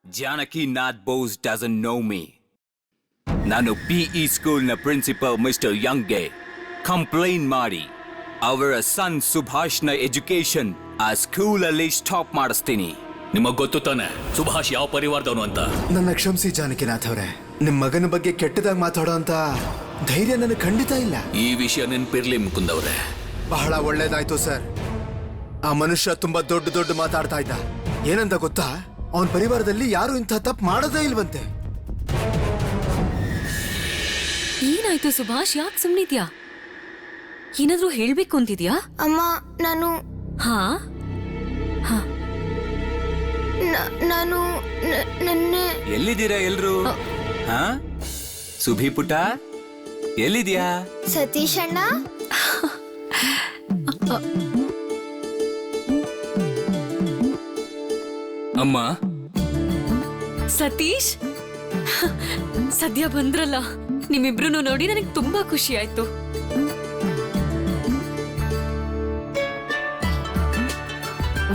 Janaki Nath Bose doesn't know me. ನಾನು PE ಸ್ಕೂಲ್ನ principal mister ಯಂಗ್ಗೆ complaint ಮಾಡಿ ಅವರ ಸನ್ ಸುಭಾಷ್ನ ಎಜುಕೇಶನ್ ಆ ಸ್ಕೂಲಲ್ಲಿ ಸ್ಟಾಪ್ ಮಾಡಿಸ್ತೀನಿ. ನಿಮಗ್ ಗೊತ್ತು ತಾನೆ ಸುಭಾಷ್ ಯಾವ ಪರಿವಾರದವನು ಅಂತ? ನನ್ನ ಕ್ಷಮಿಸಿ ಜಾನಕಿನಾಥ್ ಅವರೇ, ನಿಮ್ ಮಗನ ಬಗ್ಗೆ ಕೆಟ್ಟದಾಗಿ ಮಾತಾಡೋ ಅಂತ ಧೈರ್ಯ ನನಗೆ ಖಂಡಿತ ಇಲ್ಲ. ಈ ವಿಷಯ ನೆನ್ಪಿರ್ಲಿ ಮುಕುಂದ್ ಅವರೇ. ಬಹಳ ಒಳ್ಳೇದಾಯ್ತು ಸರ್. ಆ ಮನುಷ್ಯ ತುಂಬಾ ದೊಡ್ಡ ಮಾತಾಡ್ತಾ ಇದ್ದ. ಏನಂತ ಗೊತ್ತಾ, ಅವನ ಪರಿವಾರದಲ್ಲಿ ಯಾರು ಇಂಥ ತಪ್ಪು ಮಾಡೋದೇ ಇಲ್ವಂತೆ. ಏನಾಯ್ತು ಸುಭಾಷ್, ಯಾಕೆ ಸುಮ್ನಿದ್ಯಾ? ಏನಾದ್ರೂ ಹೇಳ್ಬೇಕು ಅಂತಿದ್ಯಾ? ಅಮ್ಮ, ನಾನು ನಾನು ನೆನ್ನೆ ಎಲ್ಲಿದ್ದೀರಾ ಎಲ್ರು? ಸುಭಿ ಪುಟ ಎಲ್ಲಿದ್ಯಾ? ಸತೀಶ್ ಅಣ್ಣ, ಅಮ್ಮ. ಸತೀಶ್ ಸದ್ಯ ಬಂದ್ರಲ್ಲ, ನಿಮ್ಮಿಬ್ರು ನೋಡಿ ನನಗೆ ತುಂಬಾ ಖುಷಿ ಆಯ್ತು.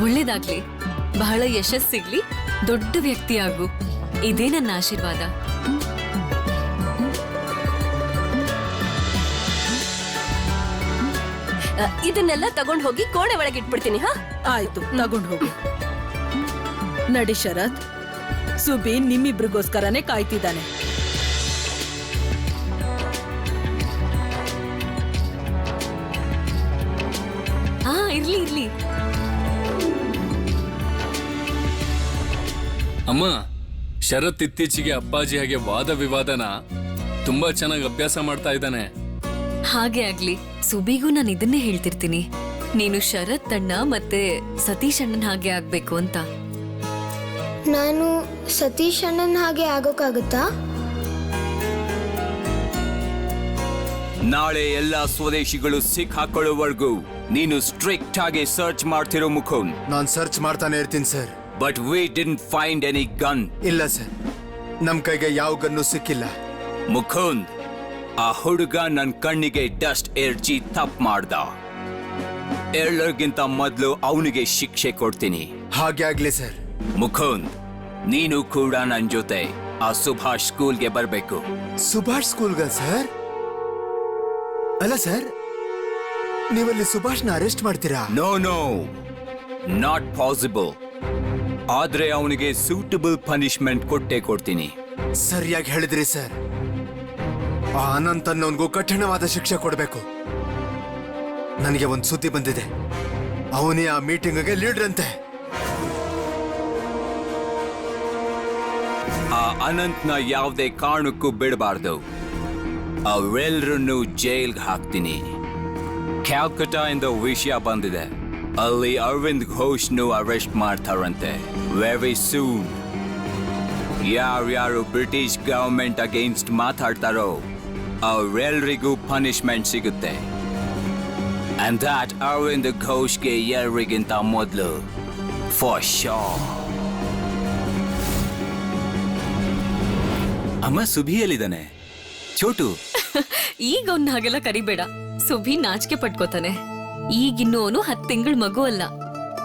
ಒಳ್ಳೇದಾಗ್ಲಿ, ಬಹಳ ಯಶಸ್ಸು ಸಿಗ್ಲಿ, ದೊಡ್ಡ ವ್ಯಕ್ತಿ ಆಗು, ಇದೇ ನನ್ನ ಆಶೀರ್ವಾದ. ಇದನ್ನೆಲ್ಲ ತಗೊಂಡ್ ಹೋಗಿ ಕೋಣೆ ಒಳಗೆ ಇಟ್ಬಿಡ್ತೀನಿ. ಆಯ್ತು, ತಗೊಂಡ್ ಹೋಗು. ನಡಿ ಶರತ್, ಸುಬಿ ನಿಮ್ಮಿಬ್ರಿಗೋಸ್ಕರನೇ ಕಾಯ್ತಿದ್ದಾನೆ. ಇರ್ಲಿ. ಅಮ್ಮ, ಶರತ್ ಇತ್ತೀಚೆಗೆ ಅಪ್ಪಾಜಿ ಹಾಗೆ ವಾದ ವಿವಾದನ ತುಂಬಾ ಚೆನ್ನಾಗಿ ಅಭ್ಯಾಸ ಮಾಡ್ತಾ ಇದ್ದಾನೆ. ಹಾಗೆ ಆಗ್ಲಿ. ಸುಬಿಗೂ ನಾನು ಇದನ್ನೇ ಹೇಳ್ತಿರ್ತೀನಿ, ನೀನು ಶರತ್ ಅಣ್ಣ ಮತ್ತೆ ಸತೀಶ್ ಅಣ್ಣನ ಹಾಗೆ ಆಗ್ಬೇಕು ಅಂತ. ನಾನು ಸತೀಶ್ ಅಣ್ಣನ ಹಾಗೆ ಆಗೋಕ್ಕಾಗುತ್ತಾ? ನಾಳೆ ಎಲ್ಲಾ ಸ್ವದೇಶಿಗಳು ಸಿಕ್ ಹಾಕೊಳ್ಳೋವರೆಗೂ ನೀನು ಸ್ಟ್ರಿಕ್ಟ್ ಆಗಿ ಸರ್ಚ್ ಮಾಡ್ತಿರೋ ಮುಕುಂದ್. ನಾನು ಸರ್ಚ್ ಮಾಡ್ತಾನೆ ಇರ್ತೀನಿ sir. But we didn't find any gun. ಇಲ್ಲ ಸರ್, ನಮ್ ಕೈಗೆ ಯಾವ ಗನ್ನು ಸಿಕ್ಕಿಲ್ಲ. ಮುಕುಂದ್, ಆ ಹುಡುಗ ನನ್ ಕಣ್ಣಿಗೆ ಡಸ್ಟ್ ಏರ್ಜಿ ತಪ್ಪು ಮಾಡ್ದ. ಎಲ್ಲರಿಗಿಂತ ಮೊದಲು ಅವನಿಗೆ ಶಿಕ್ಷೆ ಕೊಡ್ತೀನಿ. ಹಾಗೆ ಆಗ್ಲಿ ಸರ್. ಮುಕುಂದ್, ನೀನು ಕೂಡ ನನ್ ಜೊತೆ ಆ ಸುಭಾಷ್ ಸ್ಕೂಲ್ಗೆ ಬರ್ಬೇಕು. ಸುಭಾಷ್ ಸ್ಕೂಲ್ಗ ಸರ್? ಅಲ್ಲ ಸರ್, ನೀವಲ್ಲಿ ಸುಭಾಷ್ನ ಅರೆಸ್ಟ್ ಮಾಡ್ತೀರಾ? No, not possible. ಆದ್ರೆ ಅವನಿಗೆ ಸೂಟಬಲ್ ಪನಿಷ್ಮೆಂಟ್ ಕೊಟ್ಟೇ ಕೊಡ್ತೀನಿ. ಸರಿಯಾಗಿ ಹೇಳಿದ್ರಿ ಸರ್. ಆ ಅನಂತ್ ಅನ್ನೋನ್ಗೂ ಕಠಿಣವಾದ ಶಿಕ್ಷೆ ಕೊಡಬೇಕು. ನನಗೆ ಒಂದು ಸುದ್ದಿ ಬಂದಿದೆ, ಅವನೇ ಆ ಮೀಟಿಂಗ್ಗೆ ಲೀಡರ್ ಅಂತೆ. ಆ ಅನಂತ್ನ ಯಾವುದೇ ಕಾರಣಕ್ಕೂ ಬಿಡಬಾರ್ದು. ಅವೆಲ್ಲರನ್ನು ಜೈಲ್ಗೆ ಹಾಕ್ತೀನಿ. ಕ್ಯಾಲ್ಕಟಾ ಇಂದ ವಿಷಯ ಬಂದಿದೆ, ಅಲ್ಲಿ ಅರವಿಂದ್ ಘೋಷ್ನು ಅರೆಸ್ಟ್ ಮಾಡ್ತಾರಂತೆ ವೆರಿ ಸೂನ್. ಯಾರ್ಯಾರು ಬ್ರಿಟಿಷ್ ಗವರ್ಮೆಂಟ್ ಅಗೇನ್ಸ್ಟ್ ಮಾತಾಡ್ತಾರೋ ಅವರೆಲ್ಲರಿಗೂ ಪನಿಷ್ಮೆಂಟ್ ಸಿಗುತ್ತೆ. ಅಂಡ್ ದಟ್ ಅರವಿಂದ್ ಘೋಷ್ಗೆ ಎಲ್ಲರಿಗಿಂತ ಮೊದಲು ಫಾರ್ ಶೋರ್. ಅಮ್ಮ, ಸುಭಿಯಲ್ಲಿದ್ದಾನೆ ಚೋಟು. ಈಗ ಅವ್ನ ಹಾಗೆಲ್ಲ ಕರಿಬೇಡ. ಸುಭಿ ನಾಚಿಕೆ ಪಟ್ಕೋತಾನೆ. ಈಗಿನ್ನು ಅವನು 10 ತಿಂಗಳ ಮಗು ಅಲ್ಲ,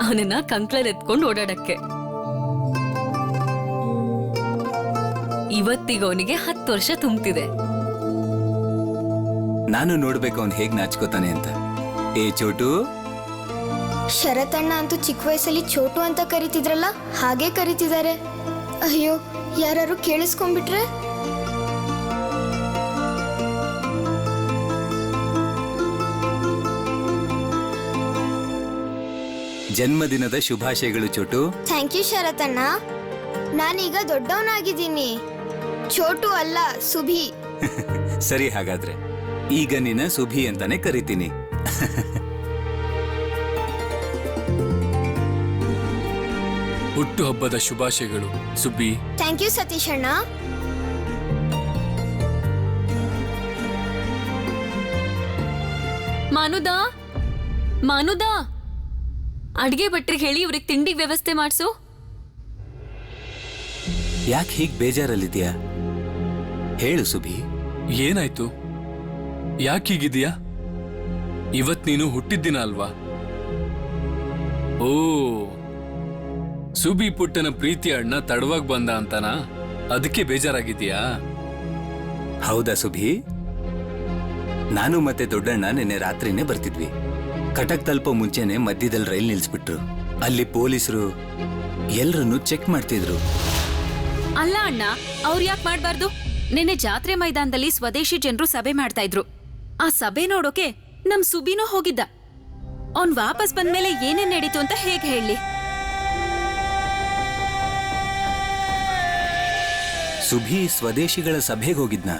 ಅವನನ್ನ ಕಂಕ್ಳಲ್ಲಿ ಎತ್ಕೊಂಡು ಓಡಾಡಕ್ಕೆ. ಇವತ್ತಿಗೆ ಅವನಿಗೆ 10 ವರ್ಷ ತುಂಬ್ತಿದೆ. ನಾನು ನೋಡ್ಬೇಕು ಅವ್ನು ಹೇಗ್ ನಾಚ್ಕೋತಾನೆ ಅಂತ. ಏ ಚೋಟು. ಶರತ್ ಅಣ್ಣ ಅಂತೂ ಚಿಕ್ಕ ವಯಸ್ಸಲ್ಲಿ ಚೋಟು ಅಂತ ಕರಿತಿದ್ರಲ್ಲ, ಹಾಗೆ ಕರಿತಿದ್ದಾರೆ. ಅಯ್ಯೋ, ಯಾರು ಕೇಳಿಸ್ಕೊಂಡ್ಬಿಟ್ರೆ? ಜನ್ಮದಿನದ ಶುಭಾಶಯಗಳು ಚೋಟು. ಥ್ಯಾಂಕ್ ಯು ಶರತ್ ಅಣ್ಣ. ನಾನೀಗ ದೊಡ್ಡವನಾಗಿದ್ದೀನಿ. ಚೋಟು ಅಲ್ಲ, ಸುಭಿ. ಸರಿ, ಹಾಗಾದ್ರೆ ಈಗ ನಿನ್ನ ಸುಭಿ ಅಂತಾನೆ ಕರಿತೀನಿ. ಹುಟ್ಟು ಹಬ್ಬದ ಶುಭಾಶಯಗಳು ಸುಬ್ಬಿ. ಥ್ಯಾಂಕ್ ಯು ಸತೀಶ್ ಅಣ್ಣ. ಮಾನುದಾ, ಅಡ್ಗೆ ಭಟ್ರಿಗೆ ಹೇಳಿ ಇವ್ರಿಗೆ ತಿಂಡಿ ವ್ಯವಸ್ಥೆ ಮಾಡ್ಸು. ಯಾಕೆ ಹೀಗ್ ಬೇಜಾರಲ್ಲಿದ್ಯಾ? ಹೇಳು ಸುಭಿ. ಏನಾಯ್ತು? ಯಾಕೀಗಿದೆಯಾ? ಇವತ್ ನೀನು ಹುಟ್ಟಿದ್ದಿನ ಅಲ್ವಾ? ಓ, ಸುಬಿ ಪುಟ್ಟನ ಪ್ರೀತಿ ಅಣ್ಣ ತಡವಾಗಿ ಬಂದ ಅಂತನ ಅದಕ್ಕೆ ಬೇಜಾರಾಗಿದ್ಯಾ? ಹೌದಾ ಸುಭಿ? ನಾನು ಮತ್ತೆ ದೊಡ್ಡಣ್ಣ ನಿನ್ನೆ ರಾತ್ರಿನೇ ಬರ್ತಿದ್ವಿ. ಕಟಕ್ ತಲುಪೋ ಮುಂಚೆನೆ ಮಧ್ಯದಲ್ಲಿ ರೈಲ್ ನಿಲ್ಸ್ಬಿಟ್ರು. ಅಲ್ಲಿ ಪೊಲೀಸರು ಎಲ್ರನ್ನು ಚೆಕ್ ಮಾಡ್ತಿದ್ರು. ಅಲ್ಲ ಅಣ್ಣ, ಅವ್ರು ಯಾಕೆ ಮಾಡ್ಬಾರ್ದು? ನಿನ್ನೆ ಜಾತ್ರೆ ಮೈದಾನದಲ್ಲಿ ಸ್ವದೇಶಿ ಜನರು ಸಭೆ ಮಾಡ್ತಾ ಇದ್ರು. ಆ ಸಭೆ ನೋಡೋಕೆ ನಮ್ ಸುಬಿನೂ ಹೋಗಿದ್ದ. ಅವ್ನ್ ವಾಪಸ್ ಬಂದ್ಮೇಲೆ ಏನೇನ್ ನಡೀತು ಅಂತ ಹೇಗೆ ಹೇಳಿ? ಸುಭಿ ಸ್ವದೇಶಿಗಳ ಸಭೆಗೆ ಹೋಗಿದ್ನಾ?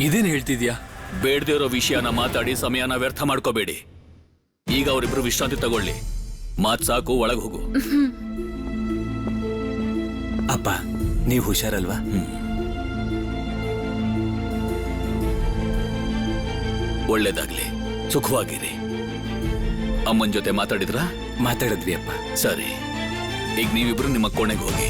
ಇದೇನ್ ಹೇಳ್ತಿದ್ಯಾ? ಬೇಡದೇ ಇರೋ ವಿಷಯನ ಮಾತಾಡಿ ಸಮಯನ ವ್ಯರ್ಥ ಮಾಡ್ಕೋಬೇಡಿ. ಈಗ ಅವರಿಬ್ರು ವಿಶ್ರಾಂತಿ ತಗೊಳ್ಳಿ. ಮಾತ್ ಸಾಕು, ಒಳಗ್ ಹೋಗು. ಅಪ್ಪ, ನೀವು ಹುಷಾರಲ್ವಾ? ಒಳ್ಳೇದಾಗ್ಲಿ, ಸುಖವಾಗಿರಿ. ಅಮ್ಮನ್ ಜೊತೆ ಮಾತಾಡಿದ್ರಾ? ಮಾತಾಡಿದ್ವಿ ಅಪ್ಪ. ಸರಿ, ಈಗ ನೀವಿಬ್ರು ನಿಮ್ಮ ಕೋಣೆಗೆ ಹೋಗಿ.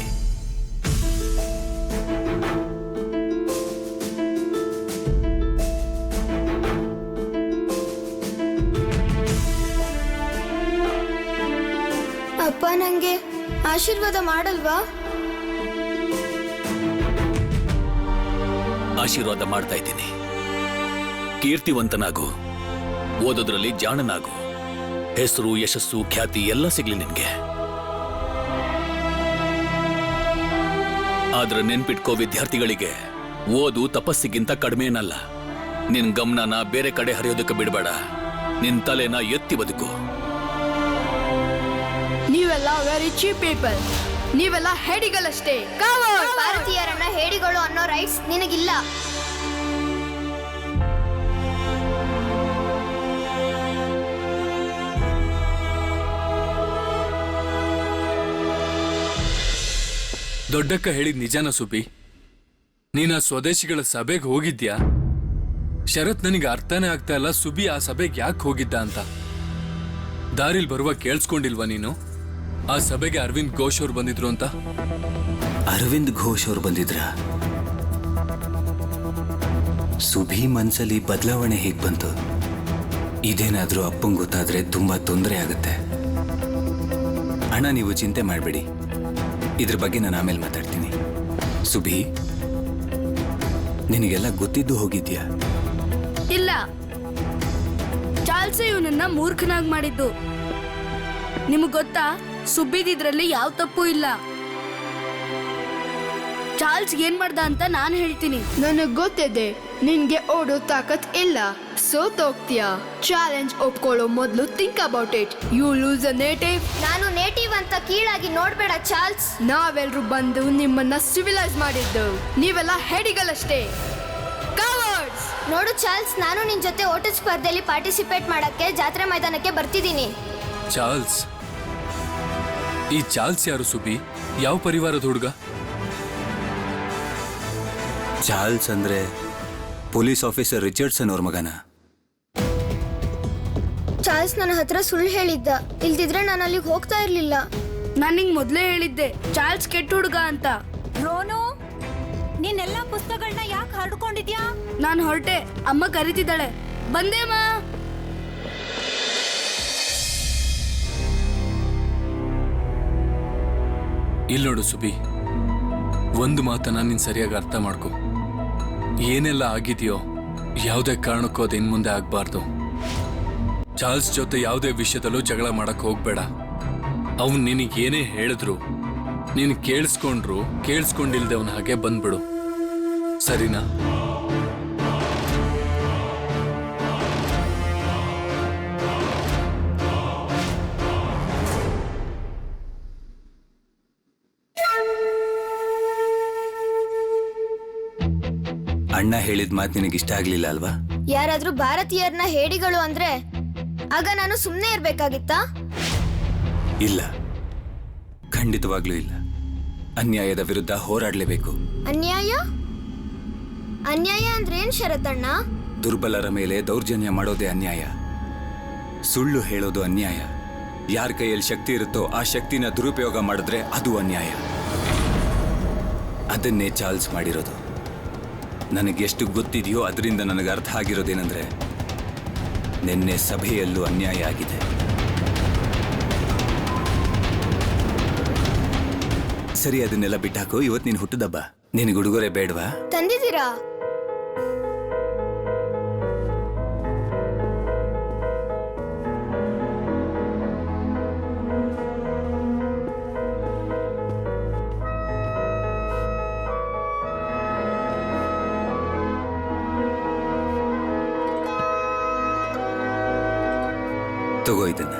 ಅಪ್ಪ ನಂಗೆ ಆಶೀರ್ವಾದ ಮಾಡಲ್ವಾ? ಆಶೀರ್ವಾದ ಮಾಡ್ತಾ ಇದ್ದೀನಿ. ಕೀರ್ತಿವಂತನಾಗು, ಓದೋದ್ರಲ್ಲಿ ಜಾಣನಾಗು, ಹೆಸರು, ಯಶಸ್ಸು, ಖ್ಯಾತಿ ಎಲ್ಲ ಸಿಗ್ಲಿ ನಿನ್ಗೆ. ಆದ್ರೆ ನೆನ್ಪಿಟ್ಕೋ ವಿದ್ಯಾರ್ಥಿಗಳಿಗೆ, ಓದು ತಪಸ್ಸಿಗಿಂತ ಕಡಿಮೆನಲ್ಲ. ನಿನ್ ಗಮನನ ಬೇರೆ ಕಡೆ ಹರಿಯೋದಕ್ಕೆ ಬಿಡಬೇಡ. ನಿನ್ ತಲೆನ ಎತ್ತಿ ಬದುಕು. ನೀವೆಲ್ಲ ವೆರಿ ಚೀಪ್ ಪೀಪಲ್. ನೀವೆಲ್ಲ ಹೇಡಿಗಳಷ್ಟೇ. ಭಾರತೀಯರನ್ನ ಹೇಡಿಗಳು ಅನ್ನೋ ರೈಟ್ಸ್ ನಿನಗಿಲ್ಲ. ದೊಡ್ಡಕ್ಕ ಹೇಳಿದ್ ನಿಜಾನ ಸುಬಿ? ನೀನ್ ಆ ಸ್ವದೇಶಿಗಳ ಸಭೆಗೆ ಹೋಗಿದ್ಯಾ? ಶರತ್, ನನಗೆ ಅರ್ಥನೇ ಆಗ್ತಾ ಇಲ್ಲ ಸುಬಿ ಆ ಸಭೆಗೆ ಯಾಕೆ ಹೋಗಿದ್ದ ಅಂತ. ದಾರಿಲ್ ಬರುವ ಕೇಳಿಸ್ಕೊಂಡಿಲ್ವಾ ನೀನು? ಆ ಸಭೆಗೆ ಅರವಿಂದ್ ಘೋಷ್ ಅವ್ರು ಬಂದಿದ್ರು ಅಂತ. ಅರವಿಂದ್ ಘೋಷ್ ಅವ್ರು ಬಂದಿದ್ರ? ಸುಭಿ ಮನ್ಸಲ್ಲಿ ಬದಲಾವಣೆ ಹೇಗ್ ಬಂತು? ಇದೇನಾದ್ರೂ ಅಪ್ಪಂಗ್ ಗೊತ್ತಾದ್ರೆ ತುಂಬಾ ತೊಂದರೆ ಆಗುತ್ತೆ. ಅಣ್ಣ, ನೀವು ಚಿಂತೆ ಮಾಡಬೇಡಿ. ಇದ್ರ ಬಗ್ಗೆ ನಾನು ಆಮೇಲೆ ಮಾತಾಡ್ತೀನಿ. ಸುಭಿ, ನಿನಗೆಲ್ಲ ಗೊತ್ತಿದ್ದು ಹೋಗಿದ್ಯಾ? ಇಲ್ಲ, ಚಾರ್ಲ್ಸ್ ಇವನನ್ನ ಮೂರ್ಖನಾಗಿ ಮಾಡಿದ್ದು. ನಿಮಗ್ ಗೊತ್ತಾ, ಸುಬ್ಬಿದಿದ್ರಲ್ಲಿ ಯಾವ ತಪ್ಪು ಇಲ್ಲ. ಚಾರ್ಲ್ಸ್ ಏನ್ ಮಾಡ್ದ ಅಂತ ನಾನು ಹೇಳ್ತೀನಿ. ನನಗ್ ಗೊತ್ತಿದೆ ನಿನ್ಗೆ ಓಡೋ ತಾಕತ್ ಇಲ್ಲ, ಸೋತೋಗ್ತೀಯ. ಚಾಲೆಂಜ್ ಒಪ್ಕೊಳ್ಳೋ ಮೊದಲು think about it. You lose a native. ನಾನು ನೇಟಿವ್ ಅಂತ ಕೀಳಾಗಿ ನೋಡ್ಬೇಡ ಚಾರ್ಲ್ಸ್. ನಾವೆಲ್ರೂ ಬಂದು ನಿಮ್ಮನ್ನ ಸಿವಿಲೈಸ್ ಮಾಡಿದ್ದು. ನೀವೆಲ್ಲ ಹೇಡಿಗಳಷ್ಟೇ, ಕವರ್ಡ್ಸ್. ನೋಡು ಚಾರ್ಲ್ಸ್, ನಾನು ನಿನ್ ಜೊತೆ ಓಟದ ಸ್ಪರ್ಧೆಯಲ್ಲಿ ಪಾರ್ಟಿಸಿಪೇಟ್ ಮಾಡಕ್ಕೆ ಜಾತ್ರೆ ಮೈದಾನಕ್ಕೆ ಬರ್ತಿದ್ದೀನಿ. ಚಾರ್ಲ್ಸ್? ಈ ಚಾರ್ಲ್ಸ್ ಯಾರು ಸುಬಿ? ಯಾವ ಪರಿವಾರದ ಹುಡುಗ? ಚಾರ್ಲ್ಸ್ ಅಂದ್ರೆ ಪೊಲೀಸ್ ಆಫೀಸರ್ ರಿಚರ್ಡ್ಸನ್ ಅವ್ರ ಮಗನ. ಚಾರ್ಲ್ಸ್ ನನ್ನ ಹತ್ರ ಸುಳ್ಳು ಹೇಳಿದ್ದ. ಇಲ್ದಿದ್ರೆ ನಾನು ಅಲ್ಲಿಗೆ ಹೋಗ್ತಾ ಇರ್ಲಿಲ್ಲ. ನಾನು ನಿಂಗೆ ಮೊದಲೇ ಹೇಳಿದ್ದೆ ಚಾರ್ಲ್ಸ್ ಕೆಟ್ಟ ಹುಡುಗ ಅಂತ. ರೋನು, ನೀನೆಲ್ಲಾ ಪುಸ್ತಕಗಳನ್ನ ಯಾಕೆ ಹರಡ್ಕೊಂಡಿದ್ಯಾ? ನಾನು ಹೊರಟೆ, ಅಮ್ಮ ಕರೀತಿದ್ದಾಳೆ. ಬಂದೇಮ್ಮ. ಇಲ್ಲಿ ನೋಡು ಸುಬಿ, ಒಂದು ಮಾತನ್ನ ನೀನ್ ಸರಿಯಾಗಿ ಅರ್ಥ ಮಾಡ್ಕೊ. ಏನೆಲ್ಲ ಆಗಿದೆಯೋ ಯಾವುದೇ ಕಾರಣಕ್ಕೂ ಅದು ಇನ್ ಮುಂದೆ ಆಗ್ಬಾರ್ದು. ಚಾರ್ಲ್ಸ್ ಜೊತೆ ಯಾವುದೇ ವಿಷಯದಲ್ಲೂ ಜಗಳ ಮಾಡಕ್ ಹೋಗ್ಬೇಡ. ಅವನ್ ನಿನಗೇನೇ ಹೇಳಿದ್ರು ನೀನು ಕೇಳಿಸ್ಕೊಂಡ್ರು ಕೇಳಿಸ್ಕೊಂಡಿಲ್ದೆ ಅವನ ಹಾಗೆ ಬಂದ್ಬಿಡು, ಸರಿನಾ? ಅಣ್ಣ ಹೇಳಿದ ಮಾತು ನಿನಗೆ ಇಷ್ಟ ಆಗ್ಲಿಲ್ಲ ಅಲ್ವಾ? ಯಾರಾದ್ರೂ ಭಾರತೀಯರನ್ನ ಹೇಡಿಗಳು ಅಂದ್ರೆ ಆಗ ನಾನು ಸುಮ್ಮನೆ ಇರ್ಬೇಕಾಗಿತ್ತಾ? ಇಲ್ಲ, ಖಂಡಿತವಾಗ್ಲೂ ಇಲ್ಲ. ಅನ್ಯಾಯದ ವಿರುದ್ಧ ಹೋರಾಡಲೇಬೇಕು. ಅನ್ಯಾಯ? ಅನ್ಯಾಯ ಅಂದ್ರೆ ಏನ್ ಶರತಣ್ಣ? ದುರ್ಬಲರ ಮೇಲೆ ದೌರ್ಜನ್ಯ ಮಾಡೋದೇ ಅನ್ಯಾಯ. ಸುಳ್ಳು ಹೇಳೋದು ಅನ್ಯಾಯ. ಯಾರ ಕೈಯಲ್ಲಿ ಶಕ್ತಿ ಇರುತ್ತೋ ಆ ಶಕ್ತಿನ ದುರುಪಯೋಗ ಮಾಡಿದ್ರೆ ಅದು ಅನ್ಯಾಯ. ಅದನ್ನೇ ಚಾರ್ಲ್ಸ್ ಮಾಡಿರೋದು. ನನಗೆಷ್ಟು ಗೊತ್ತಿದೆಯೋ ಅದರಿಂದ ನನಗೆ ಅರ್ಥ ಆಗಿರೋದೇನೆಂದ್ರೆ, ನಿನ್ನೆ ಸಭೆಯಲ್ಲೂ ಅನ್ಯಾಯ ಆಗಿದೆ. ಸರಿ, ಅದನ್ನೆಲ್ಲ ಬಿಟ್ಟಾಕು. ಇವತ್ತು ನೀನು ಹುಟ್ಟದಬ್ಬ. ನಿನಗೆ ಉಡುಗೊರೆ ಬೇಡವಾ? ತಂದಿದ್ದೀರಾ? ತಗೋ ಇದನ್ನ.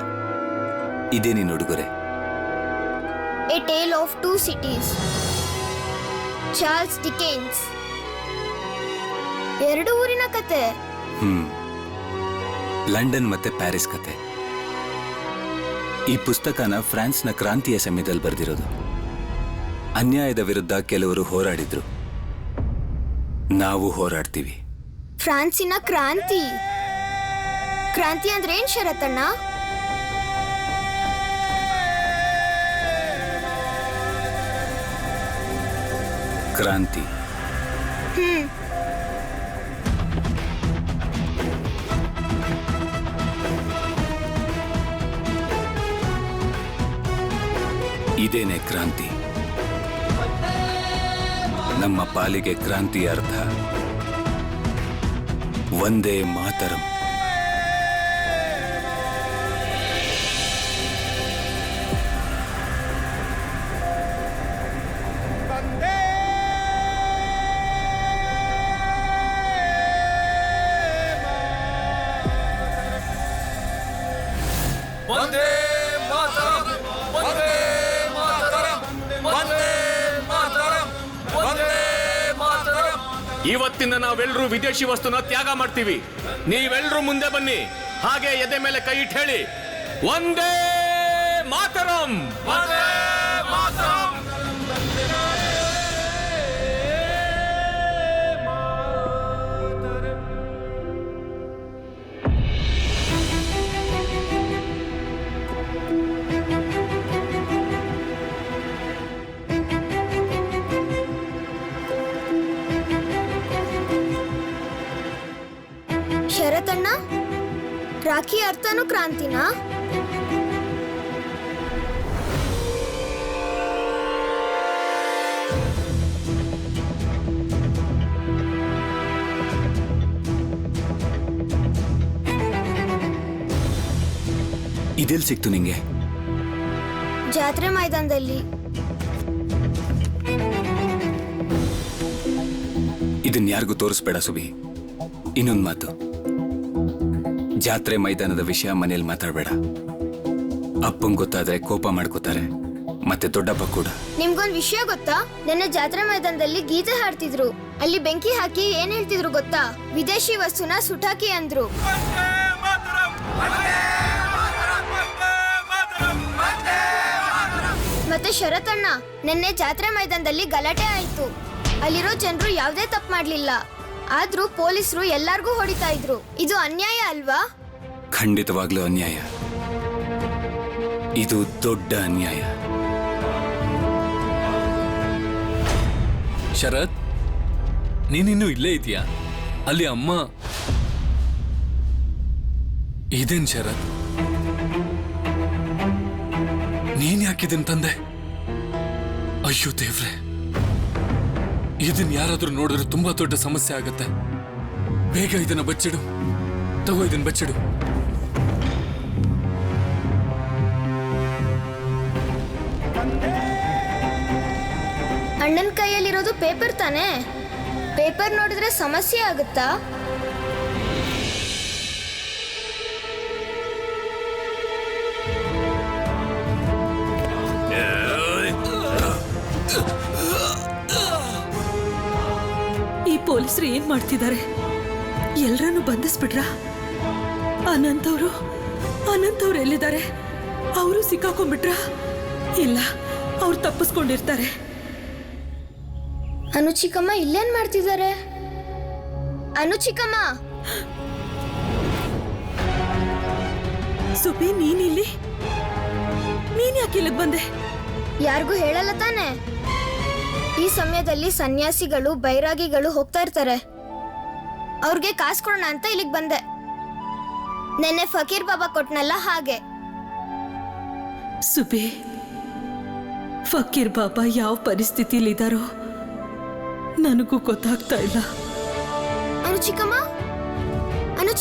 ಇದೇ ನಿನ್ನ ಉಡುಗೊರೆ. A tale of two cities, Charles Dickens. 2 ಊರಿನ ಕತೆ. ಲಂಡನ್ ಮತ್ತೆ ಪ್ಯಾರಿಸ್ ಕತೆ. ಈ ಪುಸ್ತಕನ ಫ್ರಾನ್ಸ್ನ ಕ್ರಾಂತಿಯ ಸಮಯದಲ್ಲಿ ಬರೆದಿರೋದು. ಅನ್ಯಾಯದ ವಿರುದ್ಧ ಕೆಲವರು ಹೋರಾಡಿದ್ರು. ನಾವು ಹೋರಾಡ್ತೀವಿ. ಫ್ರಾನ್ಸಿನ ಕ್ರಾಂತಿ. ಕ್ರಾಂತಿ ಅಂದ್ರೆ ಏನ್ ಶರತಣ್ಣ? ಕ್ರಾಂತಿ ಇದೇನೆ ಕ್ರಾಂತಿ. ನಮ್ಮ ಪಾಲಿಗೆ ಕ್ರಾಂತಿಯ ಅರ್ಥ ವಂದೇ ಮಾತರಂ. ಇವತ್ತಿನ ನಾವೆಲ್ಲರೂ ವಿದೇಶಿ ವಸ್ತುನ ತ್ಯಾಗ ಮಾಡ್ತೀವಿ. ನೀವೆಲ್ಲರೂ ಮುಂದೆ ಬನ್ನಿ. ಹಾಗೆ ಎದೆ ಮೇಲೆ ಕೈ ಇಟ್ಟು ಹೇಳಿ, ವಂದೇ ಮಾತರಂ. ಶರತಣ್ಣ, ರಾಖಿ ಅರ್ಥನೂ ಕ್ರಾಂತಿನಾ? ಇದೆಲ್ಲಿ ಸಿಕ್ತು ನಿಂಗೆ? ಜಾತ್ರೆ ಮೈದಾನದಲ್ಲಿ. ಇದನ್ನ ಯಾರಿಗೂ ತೋರಿಸ್ಬೇಡ ಸುಬಿ. ಇನ್ನೊಂದು ಮಾತು, ಜಾತ್ರೆ ಮೈದಾನದ ವಿಷಯ ಮನೇಲಿ ಮಾತಾಡಬೇಡ. ಅಪ್ಪಂಗೆ ಗೊತ್ತಾದ್ರೆ ಕೋಪ ಮಾಡ್ಕೋತಾರೆ, ಮತ್ತೆ ದೊಡ್ಡಪ್ಪ ಕೂಡ. ನಿಮ್ಗೊಂದ್ ವಿಷಯ ಗೊತ್ತಾ? ನೆನ್ನೆ ಜಾತ್ರೆ ಮೈದಾನದಲ್ಲಿ ಗೀತೆ ಹಾಡ್ತಿದ್ರು. ಅಲ್ಲಿ ಬೆಂಕಿ ಹಾಕಿ ಏನ್ ಹೇಳ್ತಿದ್ರು ಗೊತ್ತಾ? ವಿದೇಶಿ ವಸ್ತುನ ಸುಟಾಕಿ ಅಂದ್ರು. ಮತ್ತೆ ಶರತಣ್ಣ, ನೆನ್ನೆ ಜಾತ್ರೆ ಮೈದಾನದಲ್ಲಿ ಗಲಾಟೆ ಆಯ್ತು. ಅಲ್ಲಿರೋ ಜನರು ಯಾವ್ದೇ ತಪ್ಪು ಮಾಡ್ಲಿಲ್ಲ, ಆದ್ರೂ ಪೊಲೀಸರು ಎಲ್ಲಾರ್ಗೂ ಹೊಡಿತಾ ಇದ್ರು. ಇದು ಅನ್ಯಾಯ ಅಲ್ವಾ? ಖಂಡಿತವಾಗ್ಲೂ ಅನ್ಯಾಯ. ಇದು ದೊಡ್ಡ ಅನ್ಯಾಯ. ಶರತ್, ನೀನಿನ್ನೂ ಇಲ್ಲೇ ಇದೆಯಾ? ಅಲ್ಲಿ ಅಮ್ಮ. ಇದೇನ್ ಶರತ್, ನೀನ್ ಯಾಕಿದನ್ ತಂದೆ? ಅಯ್ಯೋ ದೇವ್ರೆ, ಇದನ್ ಯಾರಾದ್ರೂ ನೋಡಿದ್ರೆ ತುಂಬಾ ದೊಡ್ಡ ಸಮಸ್ಯೆ ಆಗತ್ತೆ. ಬೇಗ ಇದನ್ನ ಬಚ್ಚಿಡು. ತಗೋ, ಇದನ್ನ ಬಚ್ಚಿಡು. ಅಣ್ಣನ ಕೈಯಲ್ಲಿರೋದು ಪೇಪರ್ ತಾನೇ? ಪೇಪರ್ ನೋಡಿದ್ರೆ ಸಮಸ್ಯೆ ಆಗುತ್ತಾ? ಈ ಪೊಲೀಸರು ಏನ್ ಮಾಡ್ತಿದ್ದಾರೆ? ಎಲ್ರನ್ನು ಬಂಧಿಸ್ಬಿಟ್ರಾ? ಅನಂತ್ ಅವ್ರು ಎಲ್ಲಿದ್ದಾರೆ? ಅವರು ಸಿಕ್ಕಾಕೊಂಡ್ಬಿಟ್ರಾ? ಇಲ್ಲ, ಅವ್ರು ತಪ್ಪಿಸ್ಕೊಂಡಿರ್ತಾರೆ. ಅನುಚಿಕಮ್ಮ ಇಲ್ಲೇನ್ ಮಾಡ್ತಿದ್ದಾರೆ? ಅನುಚಿಕಮ್ಮ, ಸುಬಿ, ನೀನಿಲ್ಲಿ? ನೀನ್ ಯಾಕೆ ಇಲ್ಲಿಗೆ ಬಂದೆ? ಯಾರಿಗೂ ಹೇಳಲ್ಲ ತಾನೆ? ಈ ಸಮಯದಲ್ಲಿ ಸನ್ಯಾಸಿಗಳು ಬೈರಾಗಿಗಳು ಹೋಗ್ತಾ ಇರ್ತಾರೆ. ಅವ್ರಿಗೆ ಕಾಸು ಕೊಡೋಣ ಅಂತ ಇಲ್ಲಿಗೆ ಬಂದೆ. ನೆನ್ನೆ ಫಕೀರ್ ಬಾಬಾ ಕೊಟ್ನಲ್ಲ, ಹಾಗೆ. ಸುಬಿ, ಫಕೀರ್ ಬಾಬಾ ಯಾವ ಪರಿಸ್ಥಿತಿಲಿದ್ದಾರೋ ನನಗೂ ಗೊತ್ತಾಗ್ತಾ ಇಲ್ಲ. ಅನು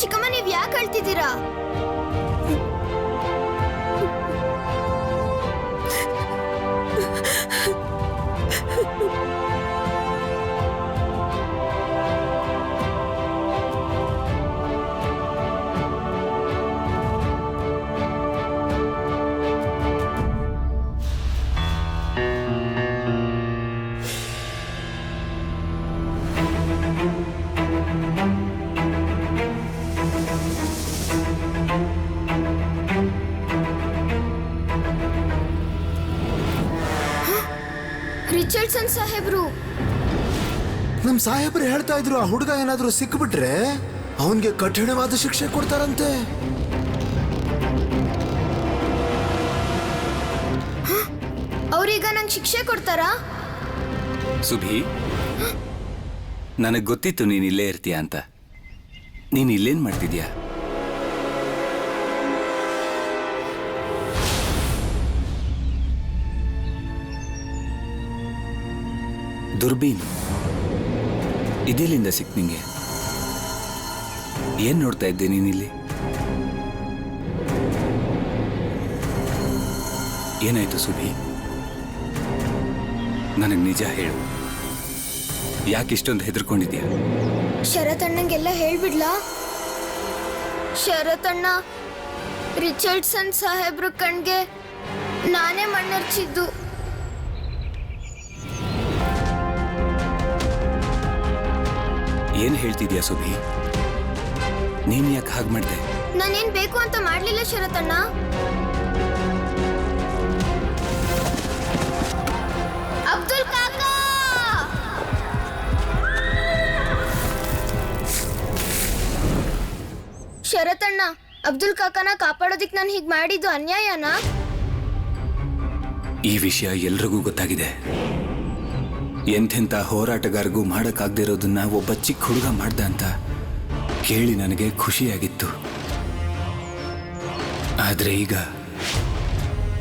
ಚಿಕ್ಕಮ್ಮ ನೀವ್ ಯಾಕೆ ಅಳ್ತಿದ್ದೀರಾ? ರಿಚರ್ಡ್ಸನ್ ಸಾಹೇಬ್ರು, ನಮ್ ಸಾಹೇಬ್ರು ಹೇಳ್ತಾ ಇದ್ರು ಆ ಹುಡುಗ ಏನಾದ್ರೂ ಸಿಕ್ಬಿಟ್ರೆ ಅವನ್ಗೆ ಕಠಿಣವಾದ ಶಿಕ್ಷೆ ಕೊಡ್ತಾರಂತೆ. ಅವ್ರೀಗ ನಂಗೆ ಶಿಕ್ಷೆ ಕೊಡ್ತಾರಾ? ಸುಭಿ, ನನಗ್ ಗೊತ್ತಿತ್ತು ನೀನ್ ಇಲ್ಲೇ ಇರ್ತೀಯ ಅಂತ. ನೀನ್ ಇಲ್ಲೇನ್ ಮಾಡ್ತಿದ್ಯಾ? ದುರ್ಬೀನ್ ಇದೆಲ್ಲಿಂದ ಸಿಕ್ ನಿಂಗೆ? ಏನ್ ನೋಡ್ತಾ ಇದ್ದೆ ನೀನಿಲ್ಲಿ? ಏನಾಯ್ತು ಸುಭಿ? ನನಗ್ ನಿಜ ಹೇಳು, ಯಾಕಿಷ್ಟೊಂದು ಹೆದರ್ಕೊಂಡಿದ್ಯಾ? ಶರತಣ್ಣಂಗೆಲ್ಲ ಹೇಳ್ಬಿಡ್ಲಾ? ಶರತಣ್ಣ ರಿಚರ್ಡ್ಸನ್ ಸಾಹೇಬ್ರು ಕಣ್ಗೆ ನಾನೇ ಮಣ್ಣರ್ಚಿದ್ದು. ಏನ್ ಹೇಳ್ತಿದ್ಯಾ ಸುಭಿ? ನೀನ್ ಯಾಕೆ ಹಾಗೆ ಮಾಡ್ದೆ? ನಾನೇನ್ ಬೇಕು ಅಂತ ಮಾಡ್ಲಿಲ್ಲ ಶರತಣ್ಣ. ಅಬ್ದುಲ್ ಕಾಕಾ, ಶರತಣ್ಣ, ಅಬ್ದುಲ್ ಕಾಕಾನ ಕಾಪಾಡೋದಿಕ್ ನಾನು ಹೀಗ್ ಮಾಡಿದ್ದು ಅನ್ಯಾಯನಾ? ಈ ವಿಷಯ ಎಲ್ರಿಗೂ ಗೊತ್ತಾಗಿದೆ. ಎಂಥೆಂಥ ಹೋರಾಟಗಾರಗೂ ಮಾಡಕ್ಕಾಗದೇ ಇರೋದನ್ನ ಒಬ್ಬ ಚಿಕ್ಕ ಹುಡುಗ ಮಾಡ್ದ ಅಂತ ಕೇಳಿ ನನಗೆ ಖುಷಿಯಾಗಿತ್ತು. ಆದ್ರೆ ಈಗ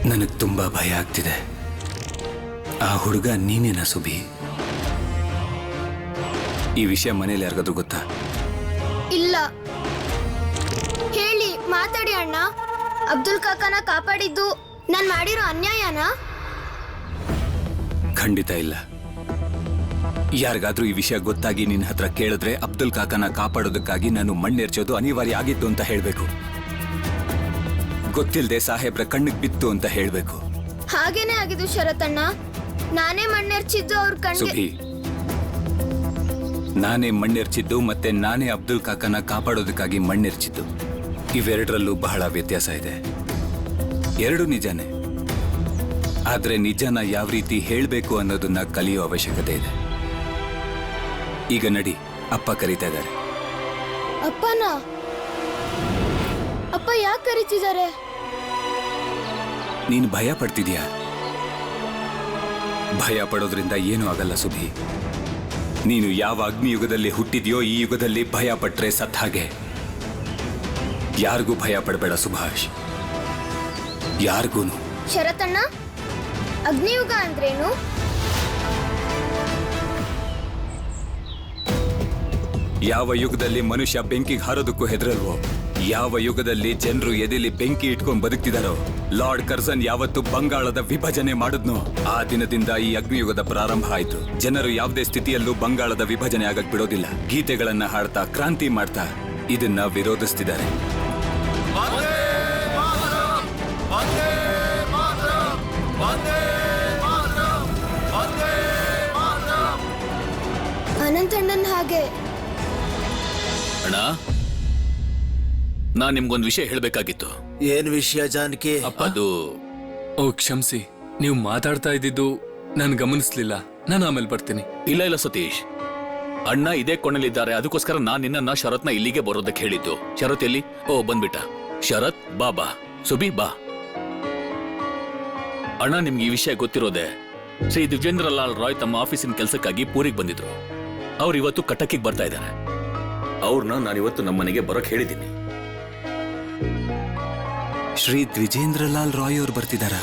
ನನಗೆ ತುಂಬಾ ಭಯ ಆಗ್ತಿದೆ. ಆ ಹುಡುಗ ನೀನೇನಾ ಸುಬಿ? ಈ ವಿಷಯ ಮನೇಲಿ ಯಾರಿಗಾದ್ರೂ ಗೊತ್ತಾ? ಇಲ್ಲ. ಹೇಳಿ, ಮಾತಾಡಿ ಅಣ್ಣ. ಅಬ್ದುಲ್ ಕಾಕಾನ ಕಾಪಾಡಿದ್ದು ನಾನ್ ಮಾಡಿರೋ ಅನ್ಯಾಯನಾ? ಖಂಡಿತ ಇಲ್ಲ. ಯಾರಿಗಾದ್ರೂ ಈ ವಿಷಯ ಗೊತ್ತಾಗಿ ನಿನ್ನ ಹತ್ರ ಕೇಳಿದ್ರೆ ಅಬ್ದುಲ್ ಕಾಕನ ಕಾಪಾಡೋದಕ್ಕಾಗಿ ನಾನು ಮಣ್ಣೆರ್ಚೋದು ಅನಿವಾರ್ಯ ಆಗಿತ್ತು ಅಂತ ಹೇಳ್ಬೇಕು. ಗೊತ್ತಿಲ್ಲದೆ ಸಾಹೇಬ್ರ ಕಣ್ಣಿಗೆ ಬಿತ್ತು ಅಂತ ಹೇಳ್ಬೇಕು. ಹಾಗೇನೆ ಆಗಿದ್ದು ಶರತಣ್ಣ. ನಾನೇ ಮಣ್ಣೆರ್ಚಿದ್ದು ಅವ್ರ ಕಣ್ಣಿಗೆ. ಸುಭಿ, ನಾನೇ ಮಣ್ಣೆರ್ಚಿದ್ದು ಮತ್ತೆ ನಾನೇ ಅಬ್ದುಲ್ ಕಾಕನ ಕಾಪಾಡೋದಕ್ಕಾಗಿ ಮಣ್ಣೆರ್ಚಿದ್ದು, ಇವೆರಡರಲ್ಲೂ ಬಹಳ ವ್ಯತ್ಯಾಸ ಇದೆ. ಎರಡು ನಿಜಾನೇ, ಆದ್ರೆ ನಿಜನ ಯಾವ ರೀತಿ ಹೇಳ್ಬೇಕು ಅನ್ನೋದನ್ನ ಕಲಿಯೋ ಅವಶ್ಯಕತೆ ಇದೆ. ಈಗ ನಡಿ, ಅಪ್ಪ ಕರೀತಾ ಇದ್ದಾರೆ. ಅಪ್ಪನ? ಅಪ್ಪ ಯಾಕೆ ಕರೀತಿದ್ದಾರೆ? ನೀನು ಭಯ ಪಡ್ತಿದ್ಯಾ? ಭಯ ಪಡೋದ್ರಿಂದ ಏನೂ ಆಗಲ್ಲ ಸುಭಿ. ನೀನು ಯಾವ ಅಗ್ನಿಯುಗದಲ್ಲಿ ಹುಟ್ಟಿದ್ಯೋ ಈ ಯುಗದಲ್ಲಿ ಭಯ ಪಟ್ರೆ ಸತ್ ಹಾಗೆ. ಯಾರಿಗೂ ಭಯ ಪಡಬೇಡ ಸುಭಾಷ್, ಯಾರಿಗೂನು. ಶರತಣ್ಣ, ಅಗ್ನಿಯುಗ ಅಂದ್ರೇನು? ಯಾವ ಯುಗದಲ್ಲಿ ಮನುಷ್ಯ ಬೆಂಕಿಗೆ ಹಾರೋದಕ್ಕೂ ಹೆದರಲ್ವೋ, ಯಾವ ಯುಗದಲ್ಲಿ ಜನರು ಎದೆಲಿ ಬೆಂಕಿ ಇಟ್ಕೊಂಡು ಬದುಕ್ತಿದಾರೋ, ಲಾರ್ಡ್ ಕರ್ಸನ್ ಯಾವತ್ತು ಬಂಗಾಳದ ವಿಭಜನೆ ಮಾಡಿದ್ನೋ ಆ ದಿನದಿಂದ ಈ ಅಗ್ನಿಯುಗದ ಪ್ರಾರಂಭ ಆಯ್ತು. ಜನರು ಯಾವುದೇ ಸ್ಥಿತಿಯಲ್ಲೂ ಬಂಗಾಳದ ವಿಭಜನೆ ಆಗಕ್ ಬಿಡೋದಿಲ್ಲ. ಗೀತೆಗಳನ್ನ ಹಾಡ್ತಾ, ಕ್ರಾಂತಿ ಮಾಡ್ತಾ ಇದನ್ನ ವಿರೋಧಿಸ್ತಿದ್ದಾರೆ. ಅನಂತಣ್ಣನ್ ಹಾಗೆ. ಅಣ್ಣ, ನಾನ್ ನಿಮ್ಗೊಂದು ವಿಷಯ ಹೇಳ್ಬೇಕಾಗಿತ್ತು. ಏನ್ ವಿಷಯ ಜಾನಕಿ? ಅದು ಓ ಕ್ಷಮಿಸಿ, ನೀವು ಮಾತಾಡ್ತಾ ಇದ್ದಿದ್ದು ನಾನು ಗಮನಿಸ್ಲಿಲ್ಲ. ನಾನು ಆಮೇಲೆ ಬರ್ತೀನಿ. ಇಲ್ಲ ಸತೀಶ್, ಅಣ್ಣ ಇದೇ ಕೊಂಡಲ್ಲಿದ್ದಾರೆ. ಅದಕ್ಕೋಸ್ಕರ ನಾನ್ ನಿನ್ನ ಶರತ್ನ ಇಲ್ಲಿಗೆ ಬರೋದಕ್ಕೆ ಹೇಳಿದ್ದು. ಶರತ್ ಎಲ್ಲಿ? ಓ, ಬಂದ್ಬಿಟ್ಟ. ಶರತ್, ಬಾ. ಸುಬಿ, ಬಾ. ಅಣ್ಣ, ನಿಮ್ಗೆ ಈ ವಿಷಯ ಗೊತ್ತಿರೋದೆ. ಶ್ರೀ ದಿವ್ಯೇಂದ್ರ ಲಾಲ್ ರಾಯ್ ತಮ್ಮ ಆಫೀಸಿನ ಕೆಲಸಕ್ಕಾಗಿ ಪೂರಿಗೆ ಬಂದಿದ್ರು. ಅವ್ರು ಇವತ್ತು ಕಟಕಿಗೆ ಬರ್ತಾ ಇದ್ದಾರೆ. ಅವ್ರನ್ನ ನಾನಿವತ್ತು ನಮ್ಮನೆಗೆ ಬರೋಕ್ ಹೇಳಿದ್ದೀನಿ. ಶ್ರೀ ದ್ವಿಜೇಂದ್ರ ಲಾಲ್ ರಾಯ್ ಅವ್ರು ಬರ್ತಿದಾರಾ?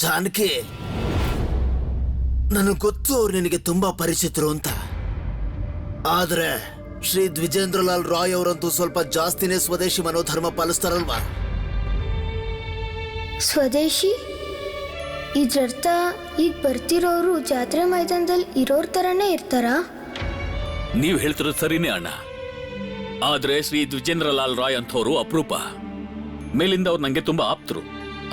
ಜಾನಕಿ, ನನಗೆ ಗೊತ್ತು ಅವ್ರು ನಿನಗೆ ತುಂಬಾ ಪರಿಚಿತರು ಅಂತ. ಆದ್ರೆ ಶ್ರೀ ದ್ವಿಜೇಂದ್ರಲಾಲ್ ರಾಯ್ ಅವರಂತೂ ಸ್ವಲ್ಪ ಜಾಸ್ತಿನೇ ಸ್ವದೇಶಿ ಮನೋಧರ್ಮ ಪಾಲಿಸ್ತಾರಲ್ವಾ? ಸ್ವದೇಶಿ ಇದ್ರರ್ಥ ಈಗ ಬರ್ತಿರೋರು ಜಾತ್ರೆ ಮೈದಾನದಲ್ಲಿ ಇರೋರ್ ತರನೇ ಇರ್ತಾರಾ? ನೀವ್ ಹೇಳ್ತಿರೋದು ಸರಿನೇ ಅಣ್ಣ. ಆದ್ರೆ ಶ್ರೀ ದ್ವಿಜೇಂದ್ರಲಾಲ್ ರಾಯ್ ಅಂಥವ್ರು ಅಪರೂಪ. ಮೇಲಿಂದ ಅವ್ರು ನಂಗೆ ತುಂಬಾ ಆಪ್ತರು.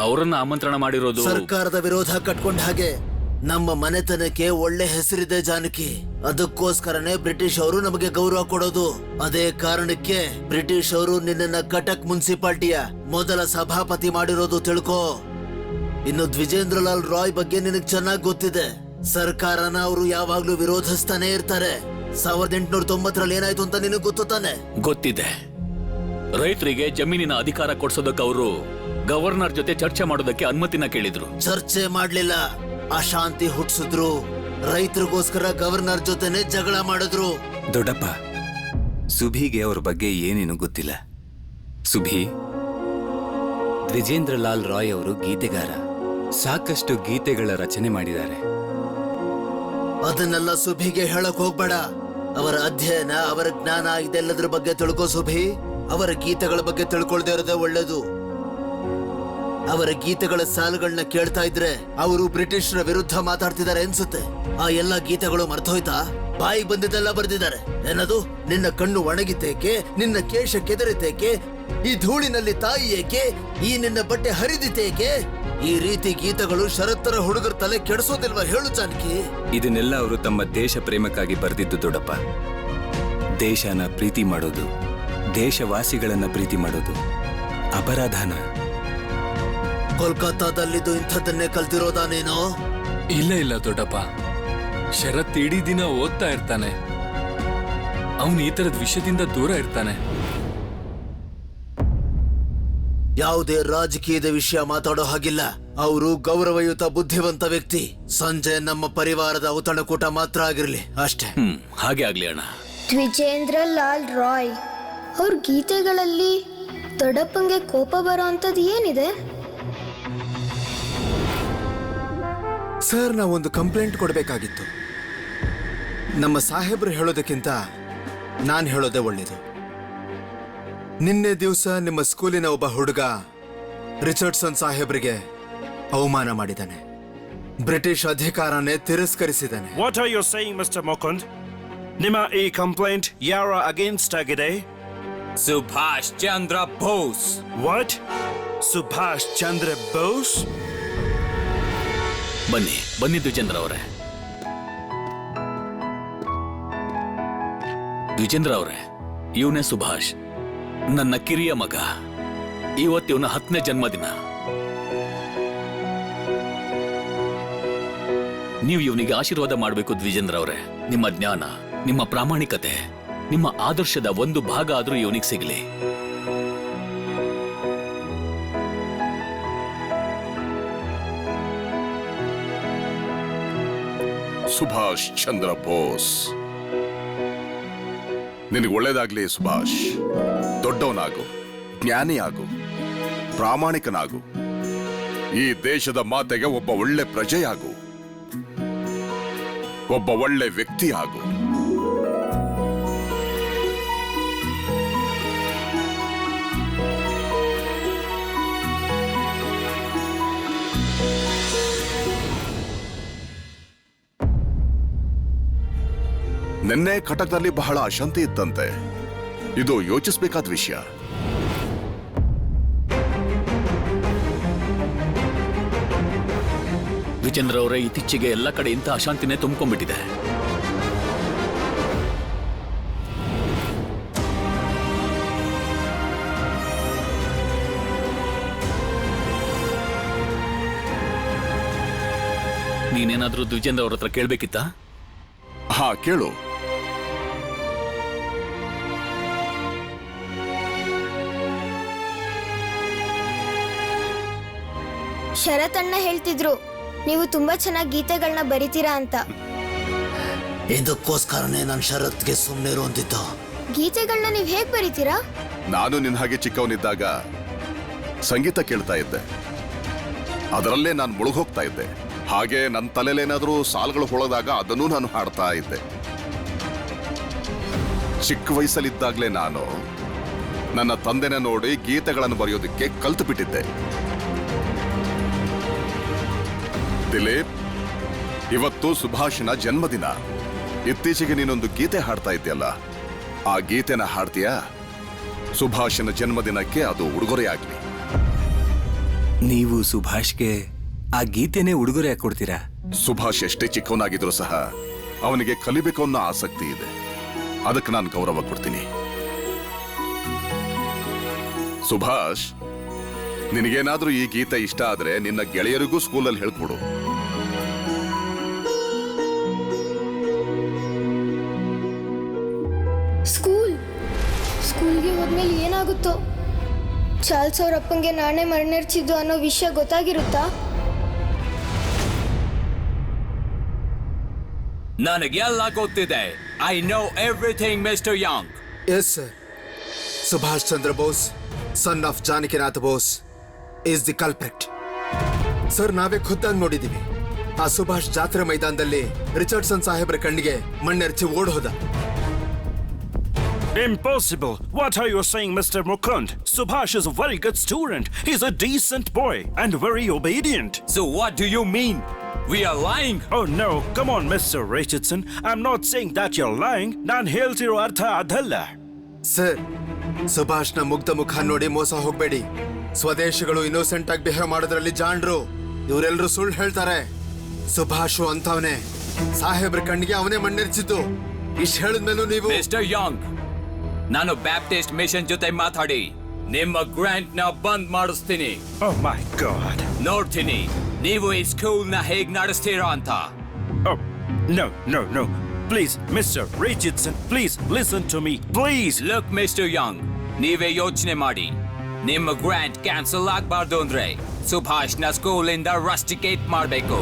ಅವರನ್ನ ಆಮಂತ್ರಣ ಮಾಡಿರೋದು ಸರ್ಕಾರದ ವಿರೋಧ ಕಟ್ಕೊಂಡ ಹಾಗೆ ನಮ್ಮ ಮನೆತನಕ್ಕೆ ಒಳ್ಳೆ ಹೆಸರಿದೆ ಜಾನಕಿ. ಅದಕ್ಕೋಸ್ಕರನೇ ಬ್ರಿಟಿಷ್ ಅವರು ನಮಗೆ ಗೌರವ ಕೊಡೋದು. ಅದೇ ಕಾರಣಕ್ಕೆ ಬ್ರಿಟಿಷ್ ಅವರು ನಿನ್ನನ್ನ ಕಟಕ್ ಮುನ್ಸಿಪಾಲ್ಟಿಯ ಮೊದಲ ಸಭಾಪತಿ ಮಾಡಿರೋದು ತಿಳ್ಕೋ. ಇನ್ನು ದ್ವಿಜೇಂದ್ರಲಾಲ್ ರಾಯ್ ಬಗ್ಗೆ ನಿನಗ್ ಚೆನ್ನಾಗಿ ಗೊತ್ತಿದೆ. ಸರ್ಕಾರನ ಅವರು ಯಾವಾಗ್ಲೂ ವಿರೋಧಿಸ್ತಾನೆ ಇರ್ತಾರೆ. 1890ರಲ್ಲಿ ಏನಾಯ್ತು ಅಂತ ನಿನಗ್ ಗೊತ್ತು ತಾನೆ? ಗೊತ್ತಿದೆ. ರೈತರಿಗೆ ಜಮೀನಿನ ಅಧಿಕಾರ ಕೊಡ್ಸೋದಕ್ಕೆ ಅವರು ಗವರ್ನರ್ ಜೊತೆ ಚರ್ಚೆ ಮಾಡೋದಕ್ಕೆ ಅನುಮತಿನ ಕೇಳಿದ್ರು. ಚರ್ಚೆ ಮಾಡ್ಲಿಲ್ಲ, ಅಶಾಂತಿ ಹುಟ್ಟಿಸಿದ್ರು. ರೈತರಿಗೋಸ್ಕರ ಗವರ್ನರ್ ಜೊತೆನೆ ಜಗಳ ಮಾಡಿದ್ರು. ದೊಡ್ಡಪ್ಪ, ಸುಭಿಗೆ ಅವ್ರ ಬಗ್ಗೆ ಏನೇನು ಗೊತ್ತಿಲ್ಲ. ಸುಭಿ, ದ್ವಿಜೇಂದ್ರಲಾಲ್ ರಾಯ್ ಅವರು ಗೀತೆಗಾರ. ಸಾಕಷ್ಟು ಗೀತೆಗಳ ರಚನೆ ಮಾಡಿದ್ದಾರೆ. ಅದನ್ನೆಲ್ಲ ಸುಭಿಗೆ ಹೇಳಕ್ ಹೋಗ್ಬೇಡ. ಅವರ ಅಧ್ಯಯನ, ಅವರ ಜ್ಞಾನ ಇದೆಲ್ಲದ್ರ ಬಗ್ಗೆ ತಿಳ್ಕೋ ಸುಭಿ. ಅವರ ಗೀತೆಗಳ ಬಗ್ಗೆ ತಿಳ್ಕೊಳ್ದೇ ಇರೋದೇ ಒಳ್ಳೇದು. ಅವರ ಗೀತೆಗಳ ಸಾಲುಗಳನ್ನ ಕೇಳ್ತಾ ಇದ್ರೆ ಅವರು ಬ್ರಿಟಿಷರ ವಿರುದ್ಧ ಮಾತಾಡ್ತಿದ್ದಾರೆ ಅನ್ಸುತ್ತೆ. ಆ ಎಲ್ಲ ಗೀತೆಗಳು ಮರ್ತೋಯ್ತಾ? ಬಾಯಿ ಬಂದಿದ್ದೆಲ್ಲ ಬರ್ದಿದ್ದಾರೆ. ಏನದು? ನಿನ್ನ ಕಣ್ಣು ಒಣಗಿತೇಕೆ, ನಿನ್ನ ಕೇಶ ಕೆದರಿತೇಕೆ, ಈ ಧೂಳಿನಲ್ಲಿ ತಾಯಿ ಏಕೆ, ಈ ನಿನ್ನ ಬಟ್ಟೆ ಹರಿದಿತೇಕೆ? ಈ ರೀತಿ ಗೀತೆಗಳು ಶರತ್ತರ ಹುಡುಗರ ತಲೆ ಕೆಡಿಸೋದಿಲ್ವಾ ಹೇಳು ಜಾನಕಿ? ಇದನ್ನೆಲ್ಲ ಅವರು ತಮ್ಮ ದೇಶ ಪ್ರೇಮಕ್ಕಾಗಿ ಬರೆದಿದ್ದು ದೊಡ್ಡಪ್ಪ. ದೇಶನ ಪ್ರೀತಿ ಮಾಡೋದು, ದೇಶವಾಸಿಗಳನ್ನ ಪ್ರೀತಿ ಮಾಡೋದು ಅಪರಾಧನ. ಕೋಲ್ಕತ್ತಾದಲ್ಲಿದ್ದು ಇಂಥದ್ದನ್ನೇ ಕಲ್ತಿರೋದಾ ನೀನು? ಇಲ್ಲ ದೊಡ್ಡಪ್ಪ, ಶರತ್ ಇಡೀ ದಿನ ಓದ್ತಾ ಇರ್ತಾನೆ. ಅವನು ಈ ತರದ ವಿಷಯದಿಂದ ದೂರ ಇರ್ತಾನೆ. ಯಾವುದೇ ರಾಜಕೀಯದ ವಿಷಯ ಮಾತಾಡೋ ಹಾಗಿಲ್ಲ. ಅವರು ಗೌರವಯುತ ಬುದ್ಧಿವಂತ ವ್ಯಕ್ತಿ. ಸಂಜೆ ನಮ್ಮ ಪರಿವಾರದ ಔತಣಕೂಟ ಮಾತ್ರ ಆಗಿರ್ಲಿ ಅಷ್ಟೇ. ಹಾಗೆ ಆಗ್ಲಿ ಅಣ್ಣ. ದ್ವಿಜೇಂದ್ರಲಾಲ್ ರಾಯ್ ಅವ್ರ ಗೀತೆಗಳಲ್ಲಿ ದೊಡ್ಡಪ್ಪಂಗೆ ಕೋಪ ಬರೋ ಅಂಥದ್ದು ಏನಿದೆ? ಸರ್, ನಾವೊಂದು ಕಂಪ್ಲೇಂಟ್ ಕೊಡಬೇಕಾಗಿತ್ತು. ನಮ್ಮ ಸಾಹೇಬ್ರು ಹೇಳೋದಕ್ಕಿಂತ ನಾನು ಹೇಳೋದೇ ಒಳ್ಳೇದು. ನಿನ್ನೆ ದಿವಸ ನಿಮ್ಮ ಸ್ಕೂಲಿನ ಒಬ್ಬ ಹುಡುಗ ರಿಚರ್ಡ್ಸನ್ ಸಾಹೇಬ್ರಿಗೆ ಅವಮಾನ ಮಾಡಿದ್ದಾನೆ. British ಅಧಿಕಾರನೇ ತಿರಸ್ಕರಿಸಿದ್ದಾನೆ. What are you saying, Mr. Mukund? ನಿಮ್ಮ ಈ ಕಂಪ್ಲೇಂಟ್ ಯಾರ ಅಗೇನ್ಸ್ಟ್ ಆಗಿದೆ? ಸುಭಾಷ್ ಚಂದ್ರ ಬೋಸ್. What? ಸುಭಾಷ್ ಚಂದ್ರ ಬೋಸ್? ಬನ್ನಿ ದ್ವಿಜೇಂದ್ರ ಅವರೇ. ದ್ವಿಜೇಂದ್ರ ಅವರೇ, ಇವನೇ ಸುಭಾಷ್, ನನ್ನ ಕಿರಿಯ ಮಗ. ಇವತ್ತಿವನ 10ನೇ ಜನ್ಮದಿನ. ನೀವು ಇವನಿಗೆ ಆಶೀರ್ವಾದ ಮಾಡಬೇಕು ದ್ವಿಜೇಂದ್ರ ಅವರೇ. ನಿಮ್ಮ ಜ್ಞಾನ, ನಿಮ್ಮ ಪ್ರಾಮಾಣಿಕತೆ, ನಿಮ್ಮ ಆದರ್ಶದ ಒಂದು ಭಾಗ ಆದ್ರೂ ಇವನಿಗೆ ಸಿಗಲಿ. ಸುಭಾಷ್ ಚಂದ್ರ ಬೋಸ್, ನಿನಗೆ ಒಳ್ಳೇದಾಗ್ಲಿ ಸುಭಾಷ್. ದೊಡ್ಡವನಾಗು, ಜ್ಞಾನಿ ಆಗು, ಪ್ರಾಮಾಣಿಕನಾಗು. ಈ ದೇಶದ ಮಾತೆಗೆ ಒಬ್ಬ ಒಳ್ಳೆ ಪ್ರಜೆಯಾಗು, ಒಬ್ಬ ಒಳ್ಳೆ ವ್ಯಕ್ತಿ ಆಗು. ನಿನ್ನೆ ಕಟಕ್ನಲ್ಲಿ ಬಹಳ ಅಶಾಂತಿ ಇತ್ತಂತೆ. ಇದು ಯೋಚಿಸಬೇಕಾದ ವಿಷಯ. ದ್ವಿಜೇಂದ್ರ ಅವರೇ, ಇತ್ತೀಚೆಗೆ ಎಲ್ಲ ಕಡೆ ಇಂಥ ಅಶಾಂತಿನೇ ತುಂಬಿಕೊಂಡ್ಬಿಟ್ಟಿದೆ. ನೀನೇನಾದ್ರೂ ದ್ವಿಜೇಂದ್ರ ಅವ್ರ ಹತ್ರ ಕೇಳ್ಬೇಕಿತ್ತಾ? ಹಾ, ಕೇಳು. ಶರತ್ ಅಣ್ಣ ಹೇಳ್ತಿದ್ರು ನೀವು ತುಂಬಾ ಚೆನ್ನಾಗಿ ಗೀತೆಗಳನ್ನ ಬರಿತೀರಾ ಅಂತ. ಇದಕ್ಕೋಸ್ಕರನೇ ನಾನು ಶರತ್ಗೆ ಸುಮ್ಮನೆ ಇರುವಂತಿದ್ದು. ಗೀತೆಗಳನ್ನ ನೀವು ಹೇಗ್ ಬರಿತೀರಾ? ನಾನು ನಿನ್ನ ಹಾಗೆ ಚಿಕ್ಕವನಿದ್ದಾಗ ಸಂಗೀತ ಕೇಳ್ತಾ ಇದ್ದೆ. ಅದರಲ್ಲೇ ನಾನು ಮುಳುಗೋಗ್ತಾ ಇದ್ದೆ. ಹಾಗೆ ನನ್ನ ತಲೆಲೇನಾದ್ರೂ ಸಾಲುಗಳು ಹೊಳೆದಾಗ ಅದನ್ನೂ ನಾನು ಹಾಡ್ತಾ ಇದ್ದೆ. ಚಿಕ್ಕ ವಯಸ್ಸಲ್ಲಿದ್ದಾಗಲೇ ನಾನು ನನ್ನ ತಂದೆನ ನೋಡಿ ಗೀತೆಗಳನ್ನು ಬರೆಯೋದಕ್ಕೆ ಕಲ್ತು ಬಿಟ್ಟಿದ್ದೆ. ದಿಲೀಪ್, ಇವತ್ತು ಸುಭಾಷ್ನ ಜನ್ಮದಿನ. ಇತ್ತೀಚೆಗೆ ನೀನೊಂದು ಗೀತೆ ಹಾಡ್ತಾ ಇದ್ಯಲ್ಲ, ಆ ಗೀತೆನ ಹಾಡ್ತೀಯಾ? ಸುಭಾಷ್ನ ಜನ್ಮದಿನಕ್ಕೆ ಅದು ಉಡುಗೊರೆಯಾಗ್ಲಿ. ನೀವು ಸುಭಾಷ್ಗೆ ಆ ಗೀತೆನೇ ಉಡುಗೊರೆ ಕೊಡ್ತೀರಾ? ಸುಭಾಷ್ ಎಷ್ಟೇ ಚಿಕ್ಕವನಾಗಿದ್ರು ಸಹ ಅವನಿಗೆ ಕಲಿಬೇಕು ಅನ್ನೋ ಆಸಕ್ತಿ ಇದೆ. ಅದಕ್ಕೆ ನಾನು ಗೌರವ ಕೊಡ್ತೀನಿ. ಸುಭಾಷ್, ನಿನಗೇನಾದ್ರೂ ಈ ಗೀತೆ ಇಷ್ಟ ಆದ್ರೆ ನಿನ್ನ ಗೆಳೆಯರಿಗೂ ಸ್ಕೂಲಲ್ಲಿ ಹೇಳ್ಕೊಡು. ಸ್ಕೂಲ್ಗೆ ಹೋದ್ಮೇಲೆ ಏನಾಗುತ್ತೋ? ಚಾರ್ಲ್ಸ್ ಅವ್ರ ಅಪ್ಪಂಗೆ ನಾನೇ ಮರಣಿರ್ಚಿದ್ದು ಅನ್ನೋ ವಿಷಯ ಗೊತ್ತಾಗಿರುತ್ತಾ? ನನಗೆಲ್ಲ ಗೊತ್ತಿದೆ. I know everything mister Young. Yes sir. Subhash Chandra Bose, son of Janakinath Bose, is the culprit. Sir, ನಾವೇ ಖುದ್ದಾಗಿ ನೋಡಿದ್ದೀವಿ. ಆ ಸುಭಾಷ್ ಜಾತ್ರೆ ಮೈದಾನದಲ್ಲಿ ರಿಚರ್ಡ್ಸನ್ ಸಾಹೇಬ್ರ ಕಣ್ಣಿಗೆ ಮಣ್ಣೆರಚಿ ಓಡ್ ಹೋದ. Impossible! What are you saying, Mr. Mukund? Subhash is a very good student. He's a decent boy and very obedient. So what do you mean? We are lying? Oh no, come on, Mr. Richardson. I'm not saying that you're lying. Nan heltiro artha adalla. Sir, ಸುಭಾಷ್ನ ಮುಗ್ಧ ಮುಖ ನೋಡಿ ಮೋಸ ಹೋಗ್ಬೇಡಿ. ಸ್ವದೇಶಿಗಳು innocent ಆಗಿ behave ಮಾಡೋದ್ರಲ್ಲಿ ಜಾಣ್ರು. ಇವರೆಲ್ಲರೂ ಸುಳ್ಳು ಹೇಳ್ತಾರೆ. ಸುಭಾಷು ಅಂತವನೇ. ಸಾಹೇಬ್ರ ಕಣ್ಣಿಗೆ ಅವನೇ ಮಣ್ಣೆರ್ಚಿದ್ದು. ಇಷ್ಟು ಹೇಳಿದ್ಮೇಲೂ ನೀವು... ಮಿಸ್ಟರ್ ಯಂಗ್, ನಾನು ಬ್ಯಾಪ್ಟಿಸ್ಟ್ ಮಿಷನ್ ಜೊತೆ ಮಾತಾಡಿ ನಿಮ್ಮ ಗ್ರಾಂಟ್ ನ ಬಂದ್ ಮಾಡಿಸ್ತೀನಿ. Oh my God. ನೋಡ್ತೀನಿ ನೀವು ಈ ಸ್ಕೂಲ್ ನ ಹೇಗ್ ನಡೆಸ್ತೀರಾ ಅಂತ. Oh, no. Please, Mr. Richardson, please listen to me, please. Look, Mr. Young, ನೀವೇ ಯೋಚನೆ ಮಾಡಿ. ನಿಮ್ಮ ಗ್ರಾಂಟ್ ಕ್ಯಾನ್ಸಲ್ ಆಗ್ಬಾರ್ದು ಅಂದ್ರೆ ಸುಭಾಷ್ ನ ಸ್ಕೂಲ್ ಇಂದ ರಸ್ಟಿಕೇಟ್ ಮಾಡಬೇಕು.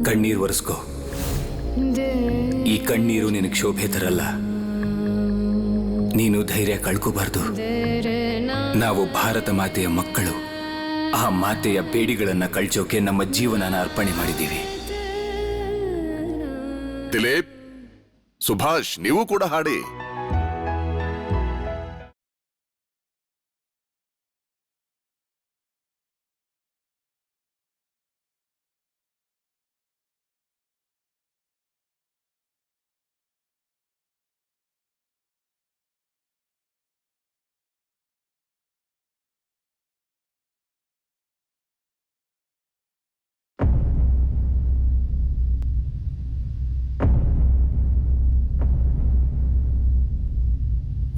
ಕಣ್ಣೀರು ಒರೆಸ್ಕೋ. ಈ ಕಣ್ಣೀರು ನಿನಗೆ ಶೋಭೆ ತರಲ್ಲ. ನೀನು ಧೈರ್ಯ ಕಳ್ಕೋಬಾರ್ದು. ನಾವು ಭಾರತ ಮಾತೆಯ ಮಕ್ಕಳು. ಆ ಮಾತೆಯ ಬೇಡಿಗಳನ್ನ ಕಳ್ಚೋಕೆ ನಮ್ಮ ಜೀವನನ ಅರ್ಪಣೆ ಮಾಡಿದ್ದೀವಿ. ದಿಲೀಪ್, ಸುಭಾಷ್, ನೀವು ಕೂಡ ಹಾಡಿ.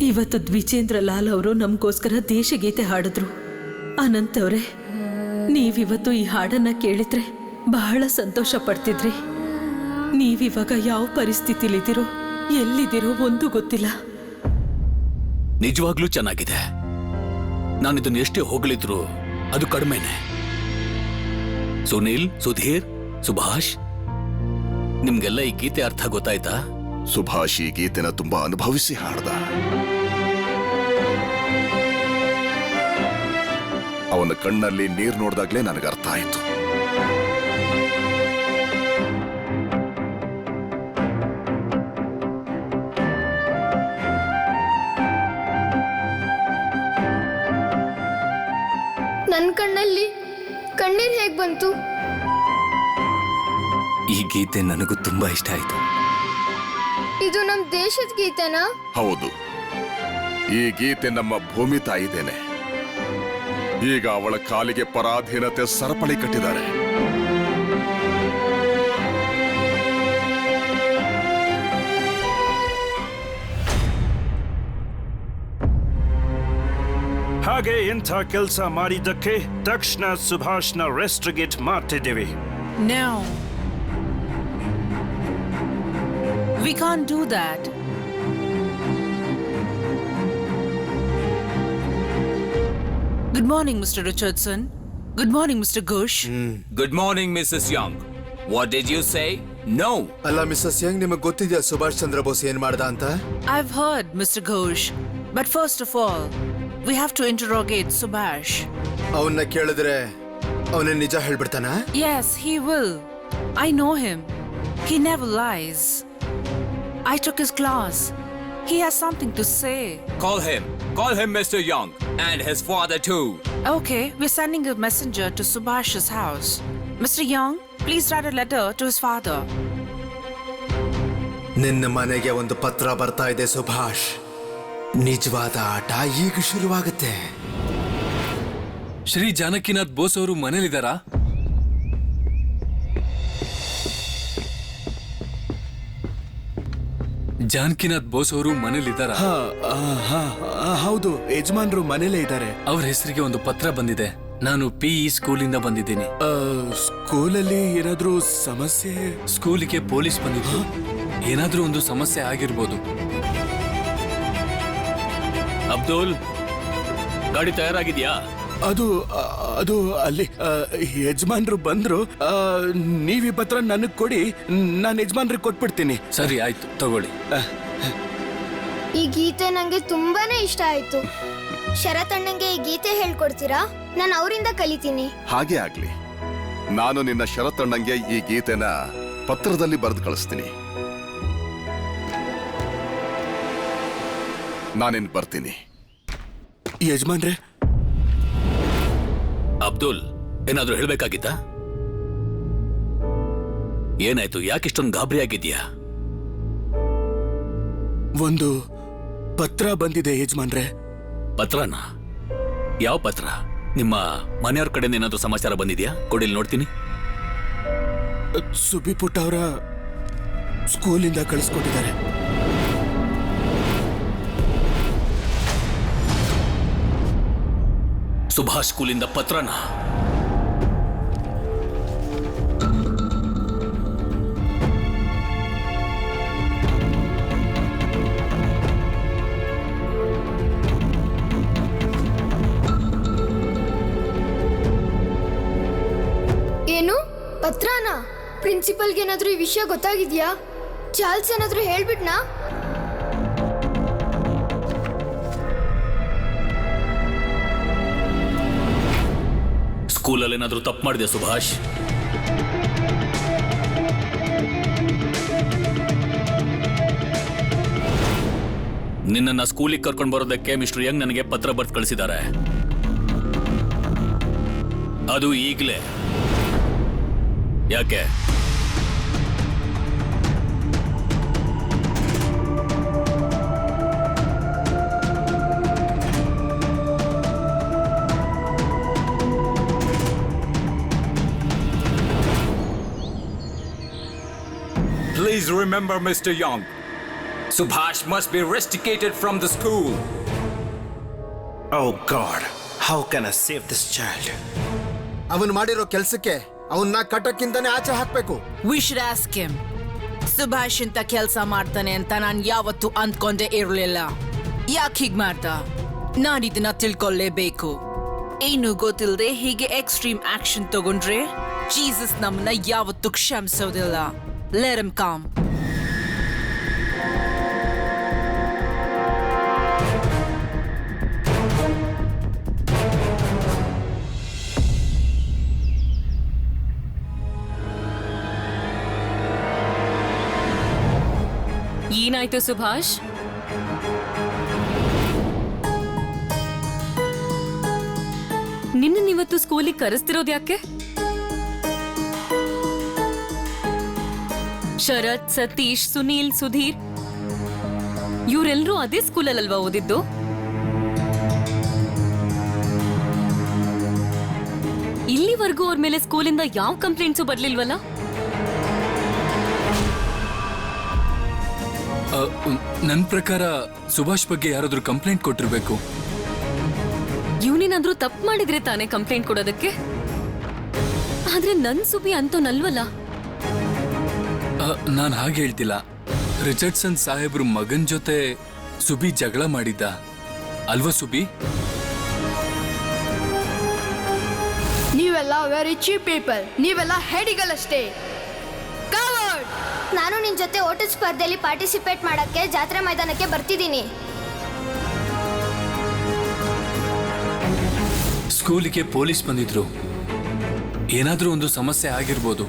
ಇವತ್ತು ದ್ವಿಜೇಂದ್ರ ಲಾಲ್ ಅವರು ನಮಗೋಸ್ಕರ ದೇಶಗೀತೆ ಹಾಡಿದ್ರು. ಅನಂತ್ ಅವರೇ, ನೀವಿವತ್ತು ಈ ಹಾಡನ್ನ ಕೇಳಿದ್ರೆ ಬಹಳ ಸಂತೋಷ ಪಡ್ತಿದ್ರಿ. ನೀವಿವಾಗ ಯಾವ ಪರಿಸ್ಥಿತಿಲಿದ್ದೀರೋ, ಎಲ್ಲಿದ್ದೀರೋ ಒಂದು ಗೊತ್ತಿಲ್ಲ. ನಿಜವಾಗ್ಲೂ ಚೆನ್ನಾಗಿದೆ. ನಾನು ಇದನ್ನು ಎಷ್ಟೇ ಹೋಗಲಿದ್ರು ಅದು ಕಡಿಮೆನೆ. ಸುನೀಲ್, ಸುಧೀರ್, ಸುಭಾಷ್, ನಿಮ್ಗೆಲ್ಲ ಈ ಗೀತೆ ಅರ್ಥ ಗೊತ್ತಾಯ್ತಾ? ಸುಭಾಷ್ ಈ ಗೀತೆನ ತುಂಬಾ ಅನುಭವಿಸಿ ಹಾಡ್ದ. ಅವನ ಕಣ್ಣಲ್ಲಿ ನೀರು ನೋಡಿದಾಗ್ಲೇ ನನಗೆ ಅರ್ಥ ಆಯ್ತು. ನನ್ನ ಕಣ್ಣಲ್ಲಿ ಕಣ್ಣೀರ್ ಹೇಗ್ ಬಂತು? ಈ ಗೀತೆ ನನಗೂ ತುಂಬಾ ಇಷ್ಟ ಆಯ್ತು. ಇದು ನಮ್ ದೇಶದ ಗೀತೆನಾ? ಹೌದು, ಈ ಗೀತೆ ನಮ್ಮ ಭೂಮಿ ತಾಯಿದೇನೆ. ಈಗ ಅವಳ ಕಾಲಿಗೆ ಪರಾಧೀನತೆ ಸರಪಳಿ ಕಟ್ಟಿದ್ದಾರೆ. ಹಾಗೆ ಇಂಥ ಕೆಲಸ ಮಾಡಿದ್ದಕ್ಕೆ ತಕ್ಷಣ ಸುಭಾಷ್ನ ರೆಸ್ಟ್ರಿಗೇಟ್ ಮಾಡ್ತಿದ್ದೀವಿ. No. We can't do that. Good morning, Mr. Richardson. Good morning, Mr. Ghosh. Good morning Mrs Young. What did you say? No. ಅಲ್ಲ ಮಿಸಸ್ ಯಂಗ್, ನಿಮಗೆ ಗೊತ್ತಿದೆಯಾ ಸುಭಾಷ್ ಚಂದ್ರ ಬೋಸ್ ಏನ್ ಮಾಡ್ದ ಅಂತ? I've heard, Mr. Ghosh. But first of all, we have to interrogate Subhash. ಅವನ್ನ ಕೇಳಿದ್ರೆ ಅವನ ನಿಜ ಹೇಳ್ಬಿಡ್ತಾನ? Yes, he will. I know him. He never lies. I took his class. He has something to say. Call him, Mr. Young, and his father too. Okay, we're sending a messenger to Subhash's house. Mr. Young, please write a letter to his father. ನಿನ್ನ ಮನೆಗೆ ಒಂದು ಪತ್ರ ಬರ್ತಾ ಇದೆ ಸುಭಾಷ್. ನಿಜವಾದ ಆಟ ಈಗ ಶುರುವಾಗುತ್ತೆ. ಶ್ರೀ ಜಾನಕಿನಾಥ್ ಬೋಸ್ ಅವರು ಮನೇಲಿದ್ದಾರಾ? ಜಾನಕಿನಾಥ್ ಬೋಸ್ ಅವರು ಮನೇಲಿದ್ದಾರಾ? ಹೌದು, ಯಜಮಾನ್ರು ಮನೇಲೇ ಇದ್ದಾರೆ. ಅವ್ರ ಹೆಸರಿಗೆ ಒಂದು ಪತ್ರ ಬಂದಿದೆ. ನಾನು PE ಸ್ಕೂಲಿಂದ ಬಂದಿದ್ದೀನಿ. ಸ್ಕೂಲಲ್ಲಿ ಏನಾದ್ರೂ ಸಮಸ್ಯೆ? ಸ್ಕೂಲಿಗೆ ಪೊಲೀಸ್ ಬಂದಿದ್ದು. ಏನಾದ್ರೂ ಒಂದು ಸಮಸ್ಯೆ ಆಗಿರ್ಬೋದು. ಅಬ್ದುಲ್, ಗಾಡಿ ತಯಾರಾಗಿದ್ಯಾ? ಅದು ಅಲ್ಲಿ ಯಜಮಾನ್ರು ಬಂದ್ರು. ನೀವ್ ಈ ಪತ್ರ ನನಗ್ ಕೊಡಿ, ನಾನು ಯಜಮಾನ್ರಿಗೆ ಕೊಟ್ಬಿಡ್ತೀನಿ. ಸರಿ, ಆಯ್ತು, ತಗೊಳ್ಳಿ. ಈ ಗೀತೆ ನಂಗೆ ತುಂಬಾನೇ ಇಷ್ಟ ಆಯ್ತು. ಶರತ್ ಅಣ್ಣಂಗೆ ಈ ಗೀತೆ ಹೇಳ್ಕೊಡ್ತೀರಾ? ನಾನು ಅವರಿಂದ ಕಲಿತೀನಿ. ಹಾಗೆ ಆಗ್ಲಿ. ನಾನು ನಿನ್ನ ಶರತ್ತಣ್ಣಂಗೆ ಈ ಗೀತೆನ ಪತ್ರದಲ್ಲಿ ಬರೆದು ಕಳಿಸ್ತೀನಿ. ನಾನಿನ್ ಬರ್ತೀನಿ. ಯಜಮಾನ್ರೆ, ಅಬ್ದುಲ್, ಏನಾದ್ರೂ ಹೇಳ್ಬೇಕಾಗಿತ್ತ? ಏನಾಯ್ತು? ಯಾಕಿಷ್ಟೊಂದು ಗಾಬರಿ ಆಗಿದ್ಯಾ? ಒಂದು ಪತ್ರ ಬಂದಿದೆ ಯಜಮಾನ್ರೆ. ಪತ್ರನ? ಯಾವ ಪತ್ರ? ನಿಮ್ಮ ಮನೆಯವ್ರ ಕಡೆಯಿಂದ ಏನಾದ್ರೂ ಸಮಾಚಾರ ಬಂದಿದ್ಯಾ? ಕೊಡಿಲ್ ನೋಡ್ತೀನಿ. ಸುಬಿ ಪುಟ್ಟ ಅವರ ಸ್ಕೂಲಿಂದ ಕಳಿಸ್ಕೊಟ್ಟಿದ್ದಾರೆ. ಸುಭಾಷ್ ಸ್ಕೂಲಿಂದ ಪತ್ರನ? ಏನು ಪತ್ರನ? ಪ್ರಿನ್ಸಿಪಲ್ಗೆ ಏನಾದ್ರೂ ಈ ವಿಷಯ ಗೊತ್ತಾಗಿದ್ಯಾ? ಚಾರ್ಲ್ಸ್ ಏನಾದ್ರೂ ಹೇಳ್ಬಿಟ್ನಾ? ಸ್ಕೂಲಲ್ಲಿ ಏನಾದ್ರೂ ತಪ್ಪು ಮಾಡಿದೆ ಸುಭಾಷ್? ನಿನ್ನನ್ನ ಸ್ಕೂಲಿಗೆ ಕರ್ಕೊಂಡು ಬರೋದಕ್ಕೆ ಮಿಸ್ಟರ್ ಯಂಗ್ ನನಗೆ ಪತ್ರ ಬರ್ದು ಕಳಿಸಿದ್ದಾರೆ. ಅದು ಈಗಲೇ. ಯಾಕೆ? Please remember, Mr. Young, Subhash must be rusticated from the school. Oh God, how can I save this child? ಅವನು ಮಾಡಿರೋ ಕೆಲಸಕ್ಕೆ ಅವನ್ನ ಕಟಕ್ಕಿಂತಾನೆ ಆಚೆ ಹಾಕ್ಬೇಕು. We should ask him. Subhash ಇಂತ ಕೆಲಸ ಮಾಡ್ತಾನೆ ಅಂತ ನಾನು ಯಾವತ್ತೂ ಅಂದ್ಕೊಂಡೇ ಇರಲಿಲ್ಲ. ಯಾಕೆ ಹೀಗ್ ಮಾಡ್ದ? ನಾನು ಇದನ್ನ ತಿಳ್ಕೊಳ್ಳೇಬೇಕು. ಏನು ಗೊತ್ತಿಲ್ಲದೆ ಹೀಗೆ ಎಕ್ಸ್ಟ್ರೀಮ್ ಆಕ್ಷನ್ ತಗೊಂಡ್ರೆ ಜೀಸಸ್ ನಮ್ಮನ್ನ ಯಾವತ್ತೂ ಕ್ಷಮಿಸೋದಿಲ್ಲ. Let him come. ಏನಾಯ್ತು ಸುಭಾಷ್? ನಿನ್ನನ್ನಿವತ್ತು ಸ್ಕೂಲಿಗೆ ಕರೆಸ್ತಿರೋದು ಯಾಕೆ? ಶರತ್, ಸತೀಶ್, ಸುನೀಲ್, ಸುಧೀರ್ ಇವರೆಲ್ಲರೂ ಅದೇ ಸ್ಕೂಲಲ್ಲಲ್ವಾ ಓದಿದ್ದು? ಇಲ್ಲಿವರೆಗೂ ಅವ್ರ ಮೇಲೆ ಸ್ಕೂಲಿಂದ ಯಾವ ಕಂಪ್ಲೇಂಟ್ಸು ಬರ್ಲಿಲ್ವಲ್ಲ? ನನ್ ಪ್ರಕಾರ ಸುಭಾಷ್ ಬಗ್ಗೆ ಯಾರಾದ್ರೂ ಕಂಪ್ಲೇಂಟ್ ಕೊಟ್ಟಿರ್ಬೇಕು. ಇವನೇನಾದ್ರೂ ತಪ್ಪು ಮಾಡಿದ್ರೆ ತಾನೇ ಕಂಪ್ಲೇಂಟ್ ಕೊಡೋದಕ್ಕೆ. ಆದ್ರೆ ನನ್ ಸುಬಿ ಅಂತೋನಲ್ವಲ್ಲ. ನಾನ್ ಹಾಗೆ ಹೇಳ್ತಿಲ್ಲ. ರಿಚರ್ಡ್ಸನ್ ಸಾಹೇಬ್ರು ಮಗನ್ ಜೊತೆ ಸುಬಿ ಜಗಳ ಮಾಡಿದ್ದ ಅಲ್ವಾ ಸುಬಿ? ನೀವೆಲ್ಲ ವೆರಿ ಚೀಪ್ ಪೀಪಲ್. ನೀವೆಲ್ಲ ಹೇಡಿಗಳಷ್ಟೇ. ನಾನು ನಿನ್ ಜೊತೆ ಓಟದ ಸ್ಪರ್ಧೆಯಲ್ಲಿ ಪಾರ್ಟಿಸಿಪೇಟ್ ಮಾಡಕ್ಕೆ ಜಾತ್ರೆ ಮೈದಾನಕ್ಕೆ ಬರ್ತಿದ್ದೀನಿ. ಸ್ಕೂಲಿಗೆ ಪೊಲೀಸ್ ಬಂದಿದ್ರು. ಏನಾದ್ರೂ ಒಂದು ಸಮಸ್ಯೆ ಆಗಿರ್ಬೋದು.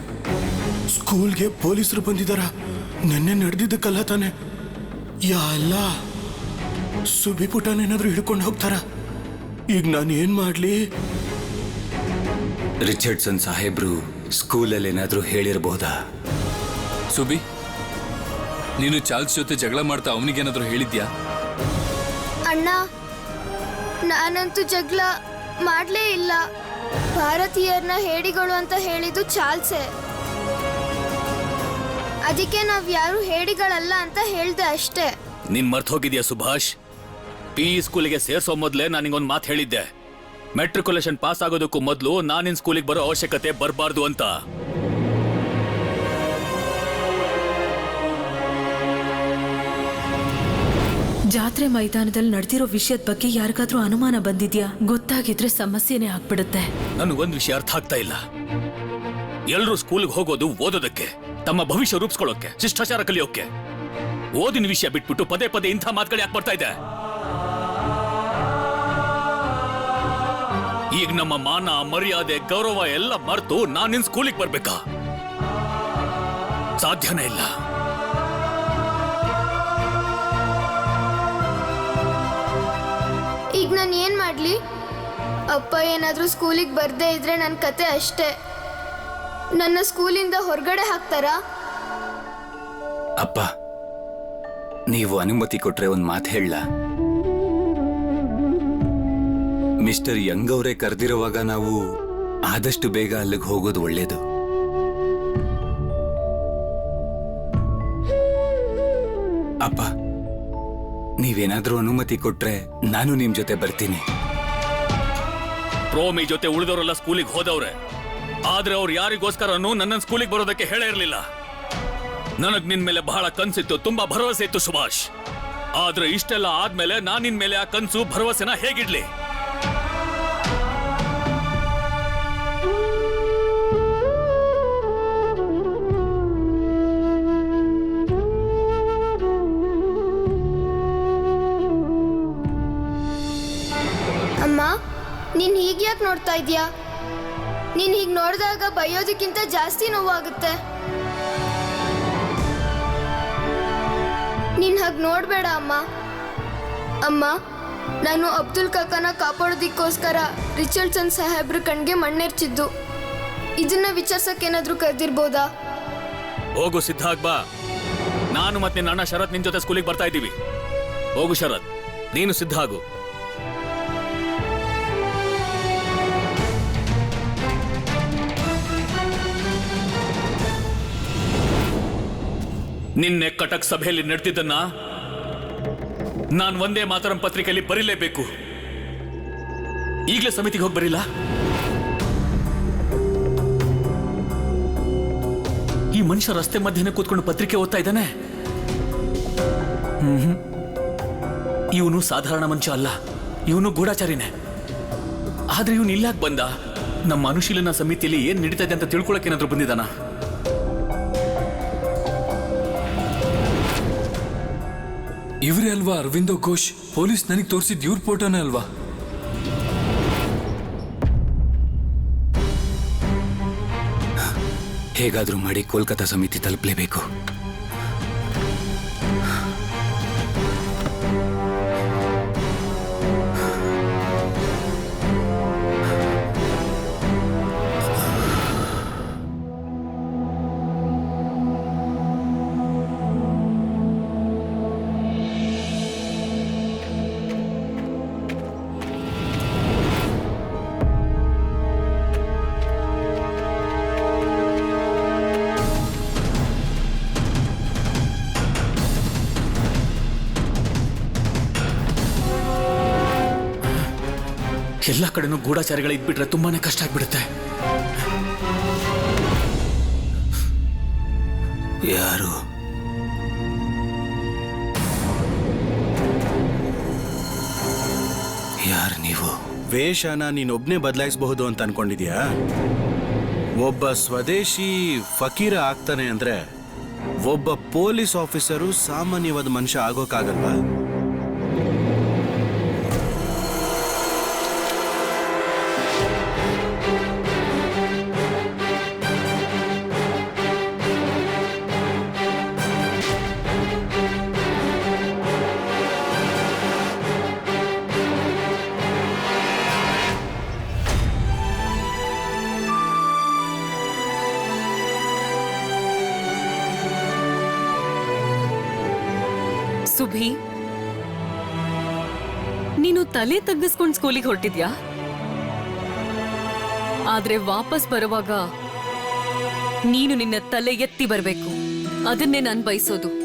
ಸ್ಕೂಲ್ಗೆ ಪೊಲೀಸರು ಬಂದಿದಾರ? ನೆನ್ನೆ ನಡೆದಿದ್ದಕ್ಕಲ್ಲ ತಾನೆ? ಎಲ್ಲ ಸುಬಿ ಪುಟನೇನಾದ್ರೂ ಹಿಡ್ಕೊಂಡು ಹೋಗ್ತಾರ? ಈಗ ನಾನು ಏನ್ ಮಾಡ್ಲಿ? ರಿಚರ್ಡ್ಸನ್ ಸಾಹೇಬ್ರು ಸ್ಕೂಲಲ್ಲಿ ಏನಾದ್ರೂ ಹೇಳಿರಬಹುದಾ? ಸುಬಿ, ನೀನು ಚಾರ್ಲ್ಸ್ ಜೊತೆ ಜಗಳ ಮಾಡ್ತಾ ಅವನಿಗೇನಾದ್ರೂ ಹೇಳಿದ್ಯಾ? ಅಣ್ಣ, ನಾನಂತೂ ಜಗಳ ಮಾಡ್ಲೇ ಇಲ್ಲ. ಭಾರತೀಯರನ್ನ ಹೇಡಿಗಳು ಅಂತ ಹೇಳಿದ್ದು ಚಾಲ್ಸೆ. ಅದಕ್ಕೆ ನಾವ್ ಯಾರು ಹೇಡಿಗಳಲ್ಲ ಅಂತ ಹೇಳ್ದೆ ಅಷ್ಟೇ. ನೀನ್ ಮರ್ತ್ ಹೋಗಿದ್ಯಾ ಸುಭಾಷ್? ಪಿ ಸ್ಕೂಲಿಗೆ ಸೇರ್ಸೋ ಮೊದ್ಲೇ ನಾನು ನಿಂಗೊಂದು ಮಾತು ಹೇಳಿದ್ದೆ. ಮೆಟ್ರಿಕುಲೇಷನ್ ಪಾಸ್ ಆಗೋದಕ್ಕೂ ಮೊದಲು ನಾನಿನ್ ಸ್ಕೂಲಿಗೆ ಬರೋ ಅವಶ್ಯಕತೆ ಬರಬಾರ್ದು ಅಂತ. ಜಾತ್ರೆ ಮೈದಾನದಲ್ಲಿ ನಡೆದಿರೋ ವಿಷಯದ ಬಗ್ಗೆ ಯಾರಿಗಾದ್ರೂ ಅನುಮಾನ ಬಂದಿದ್ಯಾ? ಗೊತ್ತಾಗಿದ್ರೆ ಸಮಸ್ಯೆನೇ ಆಗ್ಬಿಡುತ್ತೆ. ನನಗೊಂದು ವಿಷಯ ಅರ್ಥ ಆಗ್ತಾ ಇಲ್ಲ. ಎಲ್ರೂ ಸ್ಕೂಲ್ಗೆ ಹೋಗೋದು ಓದೋದಕ್ಕೆ, ತಮ್ಮ ಭವಿಷ್ಯ ರೂಪಿಸ್ಕೊಳ್ಳೋಕೆ, ಶಿಷ್ಟಾಚಾರ ಕಲಿಯೋಕೆ. ಓದಿನ ವಿಷಯ ಬಿಟ್ಬಿಟ್ಟು ಪದೇ ಪದೇ ಇಂಥ ಮಾತುಗಳು ಯಾಕೆ ಬರ್ತಾ ಇದೆ? ಈಗ ನಮ್ಮ ಮಾನ, ಮರ್ಯಾದೆ, ಗೌರವ ಎಲ್ಲ ಮರೆತು ನಾನಿನ್ ಸ್ಕೂಲಿಗೆ ಬರ್ಬೇಕಾ? ಸಾಧ್ಯನೇ ಇಲ್ಲ. ಈಗ ನಾನು ಏನ್ ಮಾಡ್ಲಿ? ಅಪ್ಪ ಏನಾದ್ರೂ ಸ್ಕೂಲಿಗೆ ಬರ್ದೇ ಇದ್ರೆ ನನ್ನ ಕತೆ ಅಷ್ಟೇ. ನನ್ನ ಸ್ಕೂಲಿಂದ ಹೊರಗಡೆ ಹಾಕ್ತಾರಾ? ಅಪ್ಪ, ನೀವು ಅನುಮತಿ ಕೊಟ್ರೆ ಒಂದು ಮಾತು ಹೇಳ. ಮಿಸ್ಟರ್ ಯಂಗ್ ಅವರೇ ಕರೆದಿರುವಾಗ ನಾವು ಆದಷ್ಟು ಬೇಗ ಅಲ್ಲಿಗೆ ಹೋಗೋದು ಒಳ್ಳೇದು. ಅಪ್ಪ, ನೀವೇನಾದ್ರೂ ಅನುಮತಿ ಕೊಟ್ರೆ ನಾನು ನಿಮ್ ಜೊತೆ ಬರ್ತೀನಿ. ಪ್ರೋಮಿ ಜೊತೆ ಉಳಿದವರೆಲ್ಲ ಸ್ಕೂಲಿಗೆ ಹೋದವ್ರೆ. ಆದ್ರೆ ಅವ್ರು ಯಾರಿಗೋಸ್ಕರನೂ ನನ್ನ ಸ್ಕೂಲಿಗೆ ಬರೋದಕ್ಕೆ ಹೇಳೇ ಇರಲಿಲ್ಲ. ನನಗ್ ನಿನ್ ಮೇಲೆ ಬಹಳ ಕನ್ಸಿತ್ತು, ತುಂಬಾ ಭರವಸೆ ಇತ್ತು ಸುಭಾಷ್. ಆದ್ರೆ ಇಷ್ಟೆಲ್ಲ ಆದ್ಮೇಲೆ ನಾನ್ ನಿನ್ ಮೇಲೆ ಆ ಕನ್ಸು, ಭರವಸೆನ ಹೇಗಿಡ್ಲಿ? ಅಮ್ಮ, ನೀನ್ ಹೀಗ್ಯಾಕೆ ನೋಡ್ತಾ ಇದೀಯಾ? ನೀನ್ ಹೀಗ್ ನೋಡಿದಾಗ ಬೈಯೋದಕ್ಕಿಂತ ಜಾಸ್ತಿ ನೋವಾಗುತ್ತೆ. ನೀನ್ ಹಾಗೆ ನೋಡ್ಬೇಡ ಅಮ್ಮ. ಅಮ್ಮ, ನಾನು ಅಬ್ದುಲ್ ಕಾಕನ ಕಾಪಾಡೋದಿಕ್ಕೋಸ್ಕರ ರಿಚರ್ಡ್ಸನ್ ಸಾಹೇಬ್ರ ಕಣ್ಗೆ ಮಣ್ಣೆರ್ಚಿದ್ದು. ಇದನ್ನ ವಿಚಾರಿಸಕ್ಕೇನಾದ್ರೂ ಕರೆದಿರ್ಬೋದಾ? ಹೋಗು ಸಿದ್ಧಾಗ್ ಬಾ. ನಾನು ಮತ್ತೆ ನನ್ನ ಅಣ್ಣ ಶರತ್ ನಿನ್ ಜೊತೆ ಸ್ಕೂಲಿಗೆ ಬರ್ತಾ ಇದ್ದೀವಿ. ಹೋಗು ಶರತ್, ನೀನು ಸಿದ್ಧ ಆಗು. ನಿನ್ನೆ ಕಟಕ್ ಸಭೆಯಲ್ಲಿ ನಡೆದಿದ್ದನ್ನ ನಾನು ಒಂದೇ ಮಾತರಂ ಪತ್ರಿಕೆಯಲ್ಲಿ ಬರೀಲೇಬೇಕು. ಈಗಲೇ ಸಮಿತಿಗೆ ಹೋಗಿ ಬರಿಲ್ಲ? ಈ ಮನುಷ್ಯ ರಸ್ತೆ ಮಧ್ಯೆ ಕೂತ್ಕೊಂಡು ಪತ್ರಿಕೆ ಓದ್ತಾ ಇದ್ದಾನೆ. ಇವನು ಸಾಧಾರಣ ಮನುಷ್ಯ ಅಲ್ಲ, ಇವನು ಗೂಢಾಚಾರಿನೇ. ಆದ್ರೆ ಇವನು ಇಲ್ಲಾಕ್ ಬಂದ? ನಮ್ಮ ಅನುಶೀಲನಾ ಸಮಿತಿಯಲ್ಲಿ ಏನ್ ನಡೀತಾ ಇದೆ ಅಂತ ತಿಳ್ಕೊಳಕ್ಕೆ ಏನಾದ್ರೂ ಬಂದಿದ್ದಾನ? ಇವರೇ ಅಲ್ವಾ ಅರವಿಂದೋ ಘೋಷ್? ಪೊಲೀಸ್ ನನಗೆ ತೋರಿಸಿದ ಇವ್ರ ಫೋಟೋನೇ ಅಲ್ವಾ? ಹೇಗಾದ್ರೂ ಮಾಡಿ ಕೋಲ್ಕತಾ ಸಮಿತಿ ತಲುಪಲೇಬೇಕು. ಎಲ್ಲ ಕಡೆನೂ ಗೂಢಚಾರಿಗಳು ಇದ್ಬಿಟ್ರೆ ತುಂಬಾನೇ ಕಷ್ಟ ಆಗ್ಬಿಡುತ್ತೆ. ಯಾರು? ಯಾರು ನೀವು? ವೇಷನ ನೀನೊಬ್ನೇ ಬದಲಾಯಿಸಬಹುದು ಅಂತ ಅನ್ಕೊಂಡಿದ್ಯಾ? ಒಬ್ಬ ಸ್ವದೇಶಿ ಫಕೀರ ಆಗ್ತಾನೆ ಅಂದ್ರೆ ಒಬ್ಬ ಪೊಲೀಸ್ ಆಫೀಸರು ಸಾಮಾನ್ಯವಾದ ಮನುಷ್ಯ ಆಗೋಕ್ಕಾಗಲ್ವಾ? ಸುಭಿ, ನೀನು ತಲೆ ತಗ್ಗಿಸ್ಕೊಂಡು ಸ್ಕೂಲಿಗೆ ಹೊರಟಿದ್ಯಾ? ಆದ್ರೆ ವಾಪಸ್ ಬರುವಾಗ ನೀನು ನಿನ್ನ ತಲೆ ಎತ್ತಿ ಬರಬೇಕು. ಅದನ್ನೇ ನಾನು ಬಯಸೋದು.